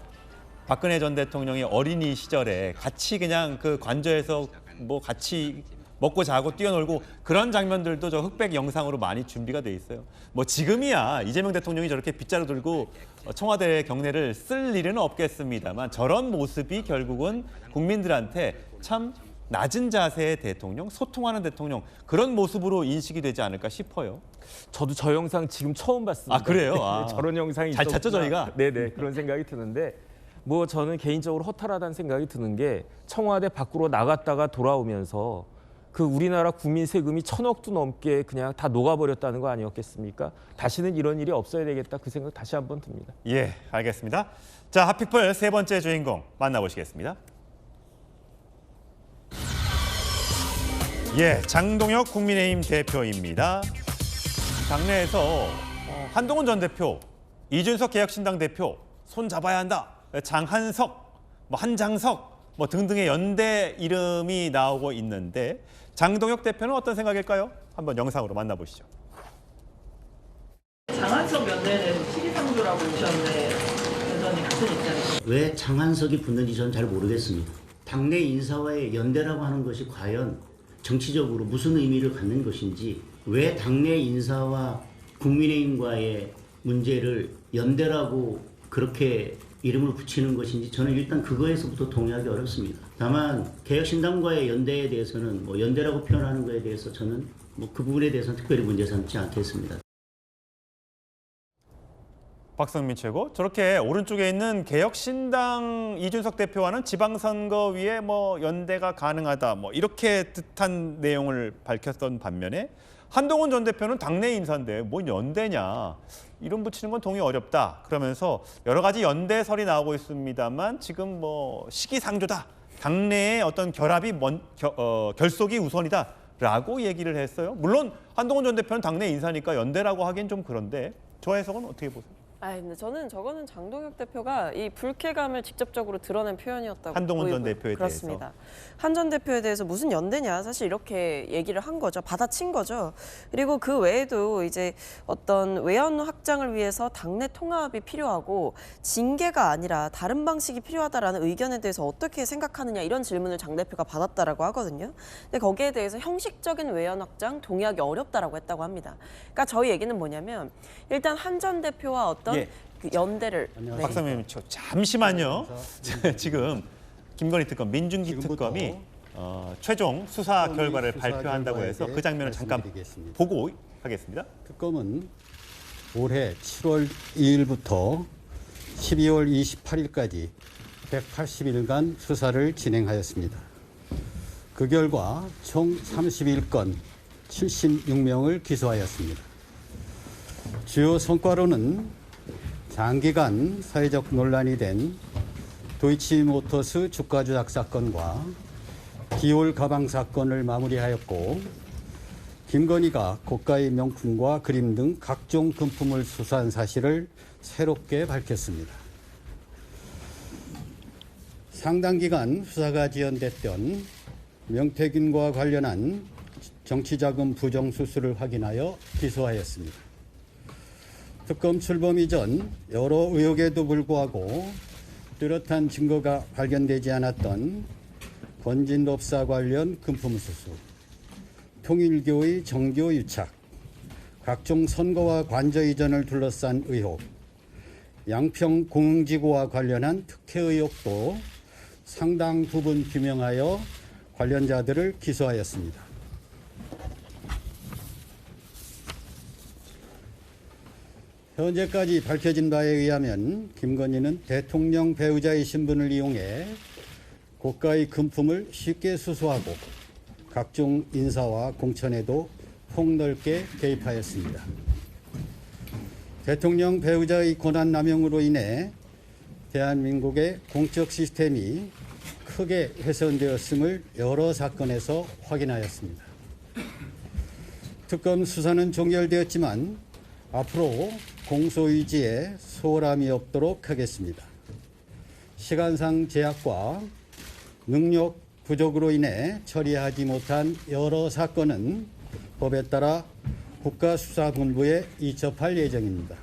박근혜 전 대통령이 어린이 시절에 같이 그냥 그 관저에서 같이 먹고 자고 뛰어놀고 그런 장면들도 저 흑백 영상으로 많이 준비가 돼 있어요. 지금이야 이재명 대통령이 저렇게 빗자루 들고 청와대 경내를 쓸 일은 없겠습니다만 저런 모습이 결국은 국민들한테 참 낮은 자세의 대통령, 소통하는 대통령 그런 모습으로 인식이 되지 않을까 싶어요. 저도 저 영상 지금 처음 봤습니다. 아, 그래요? 저런 영상이 잘 찾죠, 저희가? 네네, 그런 생각이 드는데 저는 개인적으로 허탈하다는 생각이 드는 게 청와대 밖으로 나갔다가 돌아오면서 그 우리나라 국민 세금이 1,000억도 넘게 그냥 다 녹아버렸다는 거 아니었겠습니까? 다시는 이런 일이 없어야 되겠다 그 생각 다시 한번 듭니다. 예, 알겠습니다. 자, 핫피플 세 번째 주인공 만나보시겠습니다. 예, 장동혁 국민의힘 대표입니다. 당내에서 한동훈 전 대표, 이준석 개혁신당 대표 손 잡아야 한다. 장한석, 한장석 등등의 연대 이름이 나오고 있는데 장동혁 대표는 어떤 생각일까요? 한번 영상으로 만나보시죠. 장한석 연대에 대해서 시기상조라고 보셨는데 여전히 같은 입장이시죠? 왜 장한석이 붙는지 저는 잘 모르겠습니다. 당내 인사와의 연대라고 하는 것이 과연 정치적으로 무슨 의미를 갖는 것인지, 왜 당내 인사와 국민의힘과의 문제를 연대라고 그렇게 이름을 붙이는 것인지 저는 일단 그거에서부터 동의하기 어렵습니다. 다만 개혁신당과의 연대에 대해서는 연대라고 표현하는 것에 대해서 저는 그 부분에 대해서는 특별히 문제 삼지 않겠습니다. 박성민 최고, 저렇게 오른쪽에 있는 개혁신당 이준석 대표와는 지방선거위에 연대가 가능하다 이렇게 뜻한 내용을 밝혔던 반면에 한동훈 전 대표는 당내 인사인데 뭔 연대냐, 이름 붙이는 건 동의 어렵다 그러면서 여러 가지 연대설이 나오고 있습니다만 지금 시기상조다, 당내의 어떤 결합이 결속이 우선이다라고 얘기를 했어요. 물론 한동훈 전 대표는 당내 인사니까 연대라고 하기엔 좀 그런데 저 해석은 어떻게 보세요? 근데 저는 저거는 장동혁 대표가 이 불쾌감을 직접적으로 드러낸 표현이었다고 한동훈 전 대표에 그렇습니다. 한 전 대표에 대해서 무슨 연대냐, 사실 이렇게 얘기를 한 거죠. 받아친 거죠. 그리고 그 외에도 이제 어떤 외연 확장을 위해서 당내 통합이 필요하고 징계가 아니라 다른 방식이 필요하다라는 의견에 대해서 어떻게 생각하느냐, 이런 질문을 장 대표가 받았다라고 하거든요. 근데 거기에 대해서 형식적인 외연 확장 동의하기 어렵다라고 했다고 합니다. 그러니까 저희 얘기는 뭐냐면 일단 한 전 대표와 어떤 그 연대를 박성민 잠시만요. 지금 김건희 특검, 민중기 특검이 최종 수사 결과를 발표한다고 해서 그 장면을 잠깐 보고 하겠습니다. 특검은 올해 7월 2일부터 12월 28일까지 180일간 수사를 진행하였습니다. 그 결과 총 31건 76명을 기소하였습니다. 주요 성과로는 장기간 사회적 논란이 된 도이치모터스 주가 조작 사건과 디올 가방 사건을 마무리하였고, 김건희가 고가의 명품과 그림 등 각종 금품을 수수한 사실을 새롭게 밝혔습니다. 상당 기간 수사가 지연됐던 명태균과 관련한 정치자금 부정 수수를 확인하여 기소하였습니다. 특검 출범 이전 여러 의혹에도 불구하고 뚜렷한 증거가 발견되지 않았던 건진법사 관련 금품 수수, 통일교의 정교 유착, 각종 선거와 관저 이전을 둘러싼 의혹, 양평 공흥지구와 관련한 특혜 의혹도 상당 부분 규명하여 관련자들을 기소하였습니다. 현재까지 밝혀진 바에 의하면 김건희는 대통령 배우자의 신분을 이용해 고가의 금품을 쉽게 수수하고 각종 인사와 공천에도 폭넓게 개입하였습니다. 대통령 배우자의 권한 남용으로 인해 대한민국의 공적 시스템이 크게 훼손되었음을 여러 사건에서 확인하였습니다. 특검 수사는 종결되었지만 앞으로 공소유지에 소홀함이 없도록 하겠습니다. 시간상 제약과 능력 부족으로 인해 처리하지 못한 여러 사건은 법에 따라 국가수사본부에 이첩할 예정입니다.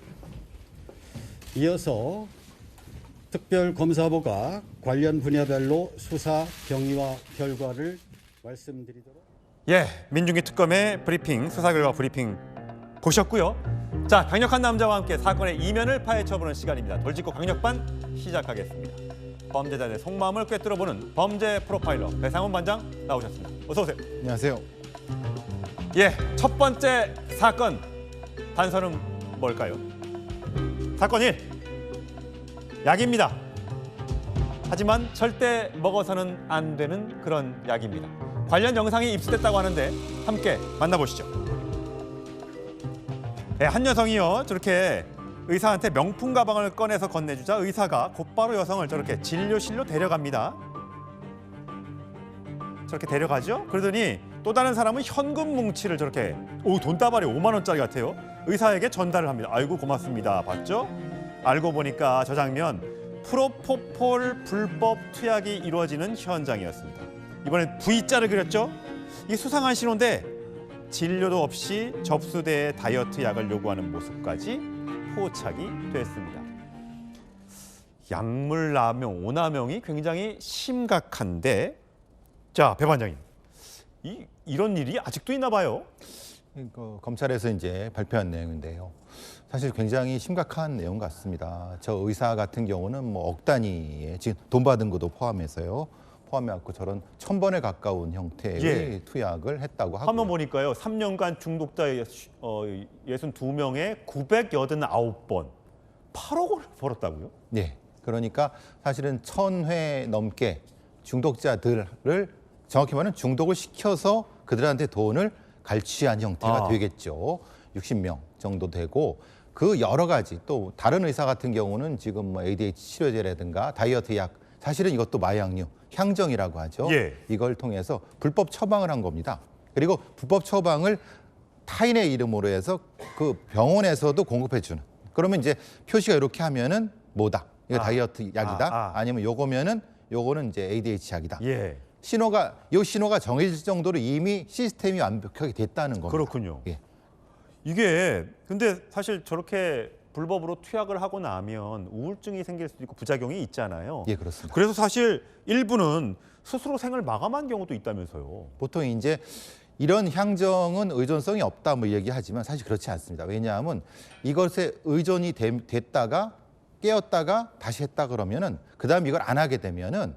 이어서 특별검사부가 관련 분야별로 수사 경위와 결과를 말씀드리도록. 민중기 특검의 브리핑, 수사 결과 브리핑 보셨고요. 자, 강력한 남자와 함께 사건의 이면을 파헤쳐보는 시간입니다. 돌직구 강력반 시작하겠습니다. 범죄자들의 속마음을 꿰뚫어보는 범죄 프로파일러 배상훈 반장 나오셨습니다. 어서 오세요. 안녕하세요. 첫 번째 사건 단서는 뭘까요? 사건 1. 약입니다. 하지만 절대 먹어서는 안 되는 그런 약입니다. 관련 영상이 입수됐다고 하는데 함께 만나보시죠. 한 여성이요, 저렇게 의사한테 명품 가방을 꺼내서 건네주자 의사가 곧바로 여성을 저렇게 진료실로 데려갑니다. 저렇게 데려가죠. 그러더니 또 다른 사람은 현금 뭉치를 저렇게 돈다발이 5만 원짜리 같아요. 의사에게 전달을 합니다. 아이고 고맙습니다. 봤죠? 알고 보니까 저 장면 프로포폴 불법 투약이 이루어지는 현장이었습니다. 이번엔 V자를 그렸죠? 이게 수상한 신호인데 진료도 없이 접수대에 다이어트 약을 요구하는 모습까지 포착이 됐습니다. 약물 남용, 오남용이 굉장히 심각한데 자, 배 반장님. 이런 일이 아직도 있나 봐요. 검찰에서 이제 발표한 내용인데요. 사실 굉장히 심각한 내용 같습니다. 저 의사 같은 경우는 뭐 억 단위의 지금 돈 받은 것도 포함해서요. 포함해갖고 저런 1000번에 가까운 형태의 투약을 했다고 하고요. 화면 보니까요. 3년간 중독자 62명에 989번, 8억 원을 벌었다고요? 네. 그러니까 사실은 1000회 넘게 중독자들을 정확히 말하면 중독을 시켜서 그들한테 돈을 갈취한 형태가 되겠죠. 60명 정도 되고 그 여러 가지 또 다른 의사 같은 경우는 지금 뭐 ADHD 치료제라든가 다이어트 약 사실은 이것도 마약류, 향정이라고 하죠. 이걸 통해서 불법 처방을 한 겁니다. 그리고 불법 처방을 타인의 이름으로 해서 그 병원에서도 공급해 주는. 그러면 이제 표시가 이렇게 하면은 뭐다. 이거 다이어트 약이다. 아니면 요거면은 요거는 이제 ADHD 약이다. 신호가 정해질 정도로 이미 시스템이 완벽하게 됐다는 겁니다. 그렇군요. 이게 근데 사실 저렇게 불법으로 투약을 하고 나면 우울증이 생길 수도 있고 부작용이 있잖아요. 예, 그렇습니다. 그래서 사실 일부는 스스로 생을 마감한 경우도 있다면서요. 보통 이제 이런 향정은 의존성이 없다 뭐 얘기하지만 사실 그렇지 않습니다. 왜냐하면 이것에 의존이 됐다가 깨었다가 다시 했다 그러면은 그다음 이걸 안 하게 되면은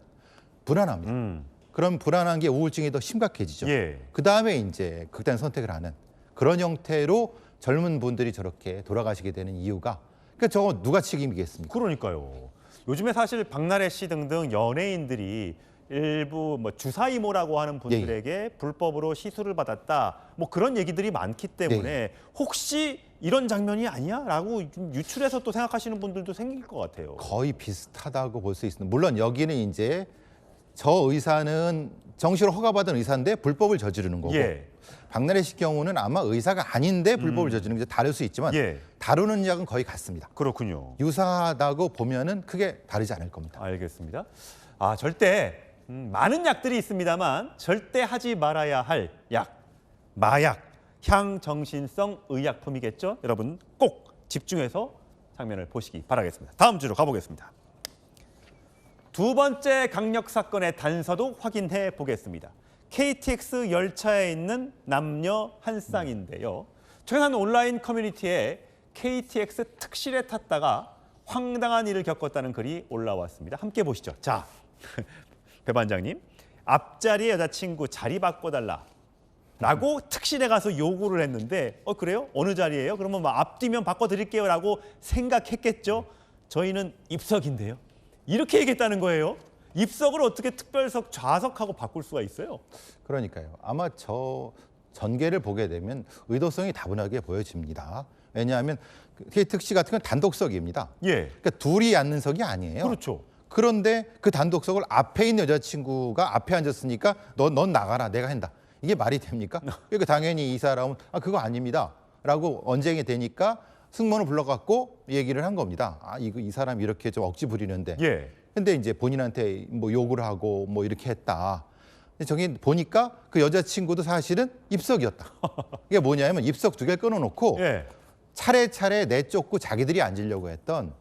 불안합니다. 그럼 불안한 게 우울증이 더 심각해지죠. 그다음에 이제 극단의 선택을 하는 그런 형태로 젊은 분들이 저렇게 돌아가시게 되는 이유가 그러니까 저거 누가 책임이겠습니까? 그러니까요. 요즘에 사실 박나래 씨 등등 연예인들이 일부 뭐 주사이모라고 하는 분들에게 불법으로 시술을 받았다 뭐 그런 얘기들이 많기 때문에 혹시 이런 장면이 아니야라고 좀 유출해서 또 생각하시는 분들도 생길 것 같아요. 거의 비슷하다고 볼 수 있습니다. 물론 여기는 이제 저 의사는 정시로 허가받은 의사인데 불법을 저지르는 거고 박나래 씨 경우는 아마 의사가 아닌데 불법을 저지르는 게 다를 수 있지만 다루는 약은 거의 같습니다. 그렇군요. 유사하다고 보면은 크게 다르지 않을 겁니다. 알겠습니다. 절대 많은 약들이 있습니다만 절대 하지 말아야 할 약, 마약, 향정신성 의약품이겠죠? 여러분 꼭 집중해서 장면을 보시기 바라겠습니다. 다음 주로 가보겠습니다. 두 번째 강력 사건의 단서도 확인해 보겠습니다. KTX 열차에 있는 남녀 한 쌍인데요. 최근 온라인 커뮤니티에 KTX 특실에 탔다가 황당한 일을 겪었다는 글이 올라왔습니다. 함께 보시죠. 자, 배 반장님, 앞자리에 여자친구 자리 바꿔달라. 라고 특실에 가서 요구를 했는데 그래요? 어느 자리예요? 그러면 막 앞뒤면 바꿔드릴게요 라고 생각했겠죠? 저희는 입석인데요. 이렇게 얘기했다는 거예요. 입석을 어떻게 특별석, 좌석하고 바꿀 수가 있어요? 그러니까요. 아마 저 전개를 보게 되면 의도성이 다분하게 보여집니다. 왜냐하면 KTX 같은 건 단독석입니다. 그러니까 둘이 앉는 석이 아니에요. 그렇죠. 그런데 그 단독석을 앞에 있는 여자친구가 앞에 앉았으니까 넌 나가라, 내가 한다. 이게 말이 됩니까? 그러니까 당연히 이 사람은 그거 아닙니다. 라고 언쟁이 되니까 승무원을 불러갖고 얘기를 한 겁니다. 이 사람 이렇게 좀 억지 부리는데. 근데 이제 본인한테 뭐 욕을 하고 뭐 이렇게 했다. 근데 저기 보니까 그 여자친구도 사실은 입석이었다. 이게 뭐냐면 입석 2개 끊어놓고 차례차례 내쫓고 자기들이 앉으려고 했던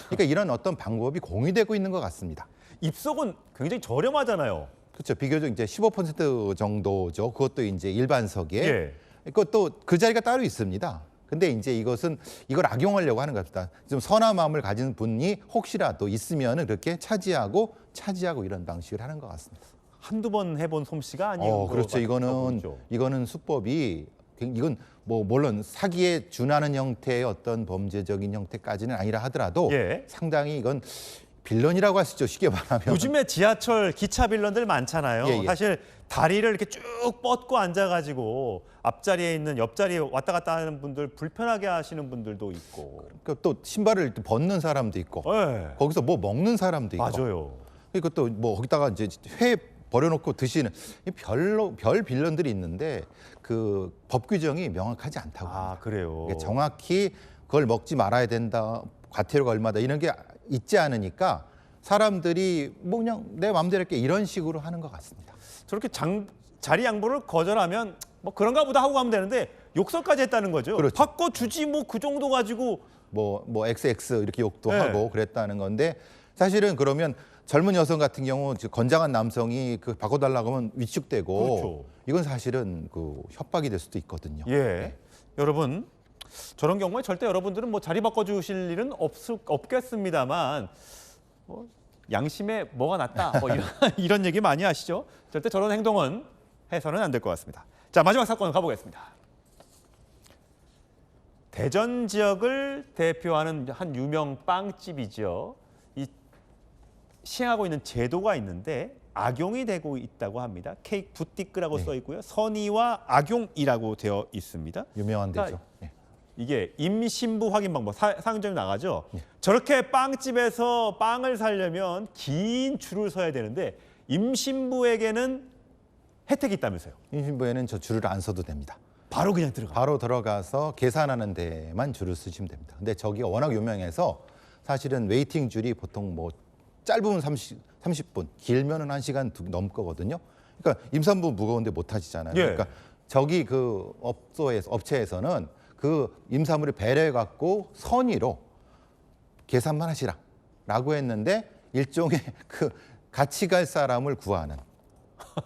그러니까 이런 어떤 방법이 공유되고 있는 것 같습니다. 입석은 굉장히 저렴하잖아요. 그렇죠. 비교적 이제 15% 정도죠. 그것도 이제 일반석에. 그것도 그 자리가 따로 있습니다. 근데 이제 이걸 악용하려고 하는 것 같다. 좀 선한 마음을 가진 분이 혹시라도 있으면은 그렇게 차지하고 이런 방식을 하는 것 같습니다. 한두 번 해본 솜씨가 아니에요. 그렇죠. 이거는 수법이 이건 뭐 물론 사기에 준하는 형태의 어떤 범죄적인 형태까지는 아니라 하더라도 상당히 이건 빌런이라고 할 수 있죠. 쉽게 말하면. 요즘에 지하철 기차 빌런들 많잖아요. 사실 다리를 이렇게 쭉 뻗고 앉아가지고 앞자리에 있는 옆자리에 왔다 갔다 하는 분들 불편하게 하시는 분들도 있고. 그러니까 또 신발을 벗는 사람도 있고. 거기서 뭐 먹는 사람도 있고. 맞아요. 그리고 또 뭐 거기다가 이제 회 버려놓고 드시는 별 빌런들이 있는데 그 법 규정이 명확하지 않다고 합니다. 그래요. 그러니까 정확히 그걸 먹지 말아야 된다, 과태료가 얼마다 이런 게 있지 않으니까 사람들이 뭐 그냥 내 마음대로 할게 이런 식으로 하는 것 같습니다. 저렇게 자리 양보를 거절하면 뭐 그런가 보다 하고 가면 되는데 욕설까지 했다는 거죠. 그렇죠. 바꿔주지 뭐 그 정도 가지고 뭐 XX 이렇게 욕도 네. 하고 그랬다는 건데 사실은 그러면 젊은 여성 같은 경우 건장한 남성이 그 바꿔달라고 하면 위축되고 그렇죠. 이건 사실은 그 협박이 될 수도 있거든요. 예. 여러분 저런 경우에 절대 여러분들은 뭐 자리 바꿔주실 일은 없겠습니다만 뭐 양심에 뭐가 낫다 뭐 이런 얘기 많이 하시죠. 절대 저런 행동은 해서는 안 될 것 같습니다. 자, 마지막 사건 가보겠습니다. 대전 지역을 대표하는 한 유명 빵집이죠. 이 시행하고 있는 제도가 있는데 악용이 되고 있다고 합니다. 케이크 부티크라고 써 있고요. 선의와 악용이라고 되어 있습니다. 유명한 데죠. 그러니까 이게 임신부 확인 방법 상점이 나가죠. 저렇게 빵집에서 빵을 사려면 긴 줄을 서야 되는데 임신부에게는 혜택이 있다면서요. 임신부에는 저 줄을 안 서도 됩니다. 바로 그냥 들어가. 바로 들어가서 계산하는 데만 줄을 쓰시면 됩니다. 근데 저기가 워낙 유명해서 사실은 웨이팅 줄이 보통 뭐 짧으면 30분, 길면은 1시간 넘거든요. 그러니까 임산부 무거운데 못 하시잖아요. 예. 그러니까 저기 그 업체에서는 그 임산부를 배려해 갖고 선의로 계산만 하시라라고 했는데 일종의 그 같이 갈 사람을 구하는.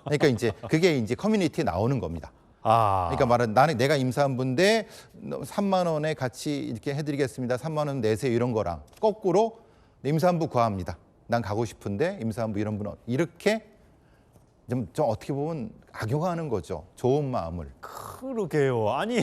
그러니까 이제 그게 이제 커뮤니티에 나오는 겁니다. 그러니까 말은 나는 내가 임산부인데 3만 원에 같이 이렇게 해드리겠습니다. 3만 원 내세요 이런 거랑 거꾸로 임산부 구합니다. 난 가고 싶은데 임산부 이런 분은 이렇게 좀 어떻게 보면 악용하는 거죠. 좋은 마음을. 그러게요. 아니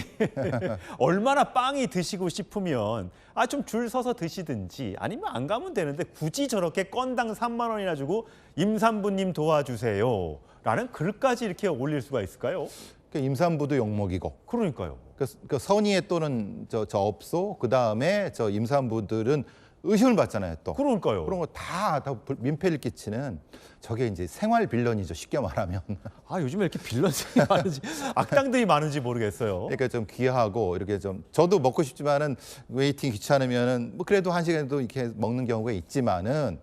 얼마나 빵이 드시고 싶으면 좀 줄 서서 드시든지 아니면 안 가면 되는데 굳이 저렇게 건당 3만 원이나 주고 임산부님 도와주세요 라는 글까지 이렇게 올릴 수가 있을까요? 임산부도 욕먹이고. 그러니까요. 그 선의에 또는 저 업소 그다음에 저 임산부들은 의심을 받잖아요. 또. 그러니까요. 그런 거 다 민폐를 끼치는 저게 이제 생활 빌런이죠. 쉽게 말하면. 요즘에 이렇게 빌런이 많은지 악당들이 많은지 모르겠어요. 그러니까 좀 귀하고 이렇게 좀 저도 먹고 싶지만은 웨이팅 귀찮으면은 뭐 그래도 1시간도 이렇게 먹는 경우가 있지만은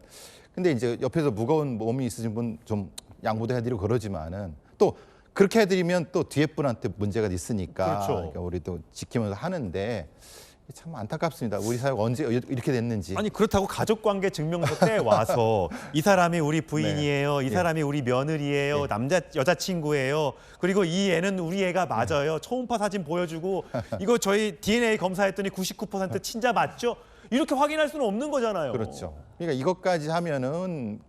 근데 이제 옆에서 무거운 몸이 있으신 분 좀 양보도 해드리고 그러지만은 또 그렇게 해드리면 또 뒤에 분한테 문제가 있으니까 그렇죠. 그러니까 우리도 지키면서 하는데 참 안타깝습니다. 우리 사회가 언제 이렇게 됐는지. 아니 그렇다고 가족관계 증명서 때 와서 이 사람이 우리 부인이에요. 이 사람이 우리 며느리예요. 여자친구예요. 그리고 이 애는 우리 애가 맞아요. 초음파 사진 보여주고 이거 저희 DNA 검사했더니 99% 친자 맞죠? 이렇게 확인할 수는 없는 거잖아요. 그렇죠. 그러니까 이것까지 하면은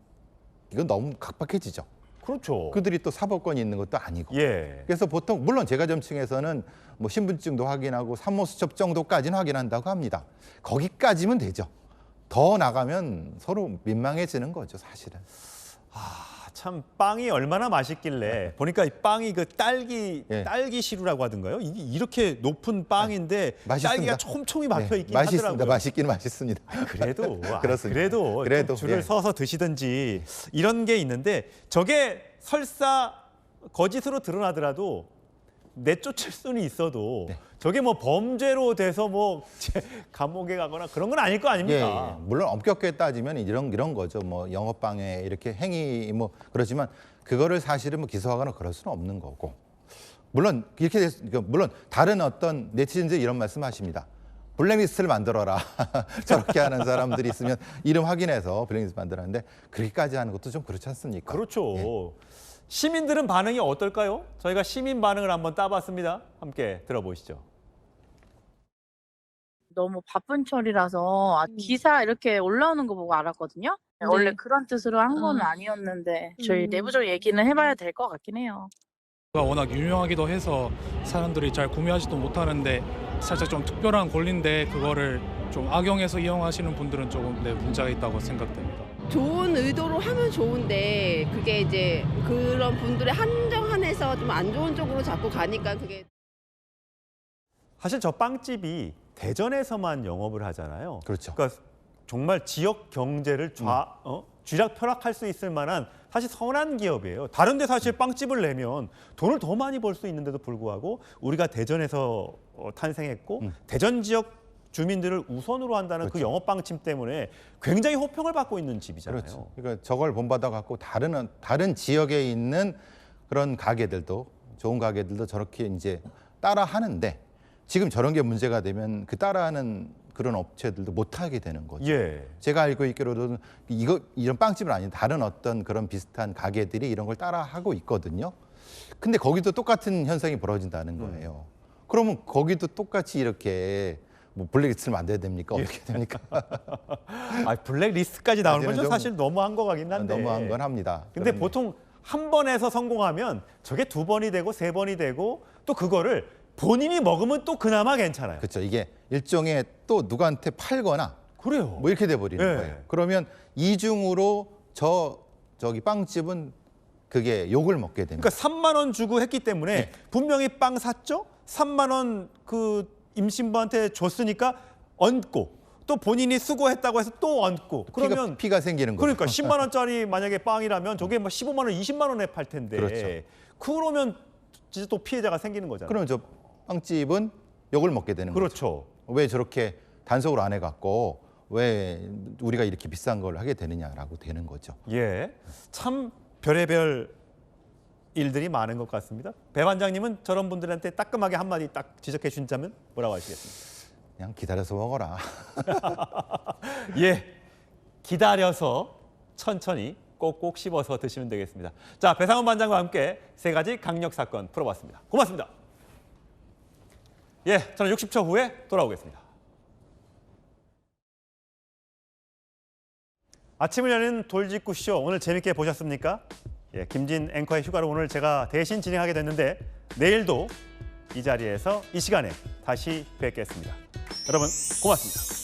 이건 너무 각박해지죠. 그렇죠. 그들이 또 사법권이 있는 것도 아니고. 예. 그래서 보통 물론 제과점층에서는 뭐 신분증도 확인하고 산모수첩 정도까지는 확인한다고 합니다. 거기까지면 되죠. 더 나가면 서로 민망해지는 거죠, 사실은. 참 빵이 얼마나 맛있길래 보니까 이 빵이 그 딸기 시루라고 하던가요? 이게 이렇게 높은 빵인데 딸기가 촘촘히 막혀 있긴 맛있습니다. 하더라고요. 맛있기는 맛있습니다. 그래도 그렇습니다. 그래도 줄을 서서 드시든지 이런 게 있는데 저게 설사 거짓으로 드러나더라도 내쫓을 수는 있어도 저게 뭐 범죄로 돼서 뭐 감옥에 가거나 그런 건 아닐 거 아닙니까? 예. 물론 엄격하게 따지면 이런 거죠. 뭐 영업방해 이렇게 행위 뭐 그러지만 그거를 사실은 뭐 기소하거나 그럴 수는 없는 거고. 물론 이렇게 물론 다른 어떤 네티즌들이 이런 말씀하십니다. 블랙리스트를 만들어라. 저렇게 하는 사람들이 있으면 이름 확인해서 블랙리스트 만들었는데 그렇게까지 하는 것도 좀 그렇지 않습니까? 그렇죠. 예. 시민들은 반응이 어떨까요? 저희가 시민 반응을 한번 따봤습니다. 함께 들어보시죠. 너무 바쁜 철이라서 기사 이렇게 올라오는 거 보고 알았거든요. 원래 그런 뜻으로 한 건 아니었는데 저희 내부적으로 얘기는 해봐야 될 것 같긴 해요. 워낙 유명하기도 해서 사람들이 잘 구매하지도 못하는데 살짝 좀 특별한 권리인데 그거를 좀 악용해서 이용하시는 분들은 조금 문제가 있다고 생각됩니다. 좋은 의도로 하면 좋은데 그게 이제 그런 분들의 한정 한해서 좀 안 좋은 쪽으로 자꾸 가니까 그게 사실 저 빵집이 대전에서만 영업을 하잖아요. 그렇죠. 그러니까 정말 지역 경제를 쥐락펴락할 수 있을 만한 사실 선한 기업이에요. 다른 데 사실 빵집을 내면 돈을 더 많이 벌 수 있는데도 불구하고 우리가 대전에서 탄생했고 대전 지역 주민들을 우선으로 한다는 그 영업방침 때문에 굉장히 호평을 받고 있는 집이잖아요. 그렇죠. 그러니까 저걸 본받아 갖고 다른 지역에 있는 그런 가게들도 좋은 가게들도 저렇게 이제 따라 하는데 지금 저런 게 문제가 되면 그 따라하는 그런 업체들도 못 하게 되는 거죠. 예. 제가 알고 있기로는 이런 빵집은 아닌 다른 어떤 그런 비슷한 가게들이 이런 걸 따라 하고 있거든요. 근데 거기도 똑같은 현상이 벌어진다는 거예요. 그러면 거기도 똑같이 이렇게 뭐 블랙리스트를 만들어야 됩니까? 어떻게 됩니까? 아, 블랙리스트까지 나오는 건 좀 사실 너무한 거 같긴 한데. 너무한 건 합니다. 근데 보통 한 번에서 성공하면 저게 2번이 되고 3번이 되고 또 그거를 본인이 먹으면 또 그나마 괜찮아요. 그렇죠. 이게 일종의 또 누구한테 팔거나 그래요. 뭐 이렇게 돼 버리는 네. 거예요. 그러면 이중으로 저기 빵집은 그게 욕을 먹게 됩니다. 그러니까 3만 원 주고 했기 때문에 분명히 빵 샀죠. 3만 원 그 임신부한테 줬으니까 얹고 또 본인이 수고했다고 해서 또 얹고 그러면 피가 생기는 거죠. 그러니까 10만 원짜리 만약에 빵이라면 저게 뭐 15만 원, 20만 원에 팔 텐데. 그렇죠. 그러면 진짜 또 피해자가 생기는 거잖아요. 그러면 저 빵집은 욕을 먹게 되는 그렇죠. 거죠. 왜 저렇게 단속을 안 해갖고 왜 우리가 이렇게 비싼 걸 하게 되느냐라고 되는 거죠. 예, 참 별의별 일들이 많은 것 같습니다. 배 반장님은 저런 분들한테 따끔하게 한마디 딱 지적해 준다면 뭐라고 하시겠습니까? 그냥 기다려서 먹어라. 예, 기다려서 천천히 꼭꼭 씹어서 드시면 되겠습니다. 자, 배상훈 반장과 함께 3가지 강력 사건 풀어봤습니다. 고맙습니다. 예, 저는 60초 후에 돌아오겠습니다. 아침을 여는 돌직구쇼 오늘 재밌게 보셨습니까? 예, 김진 앵커의 휴가로 오늘 제가 대신 진행하게 됐는데 내일도 이 자리에서 이 시간에 다시 뵙겠습니다. 여러분 고맙습니다.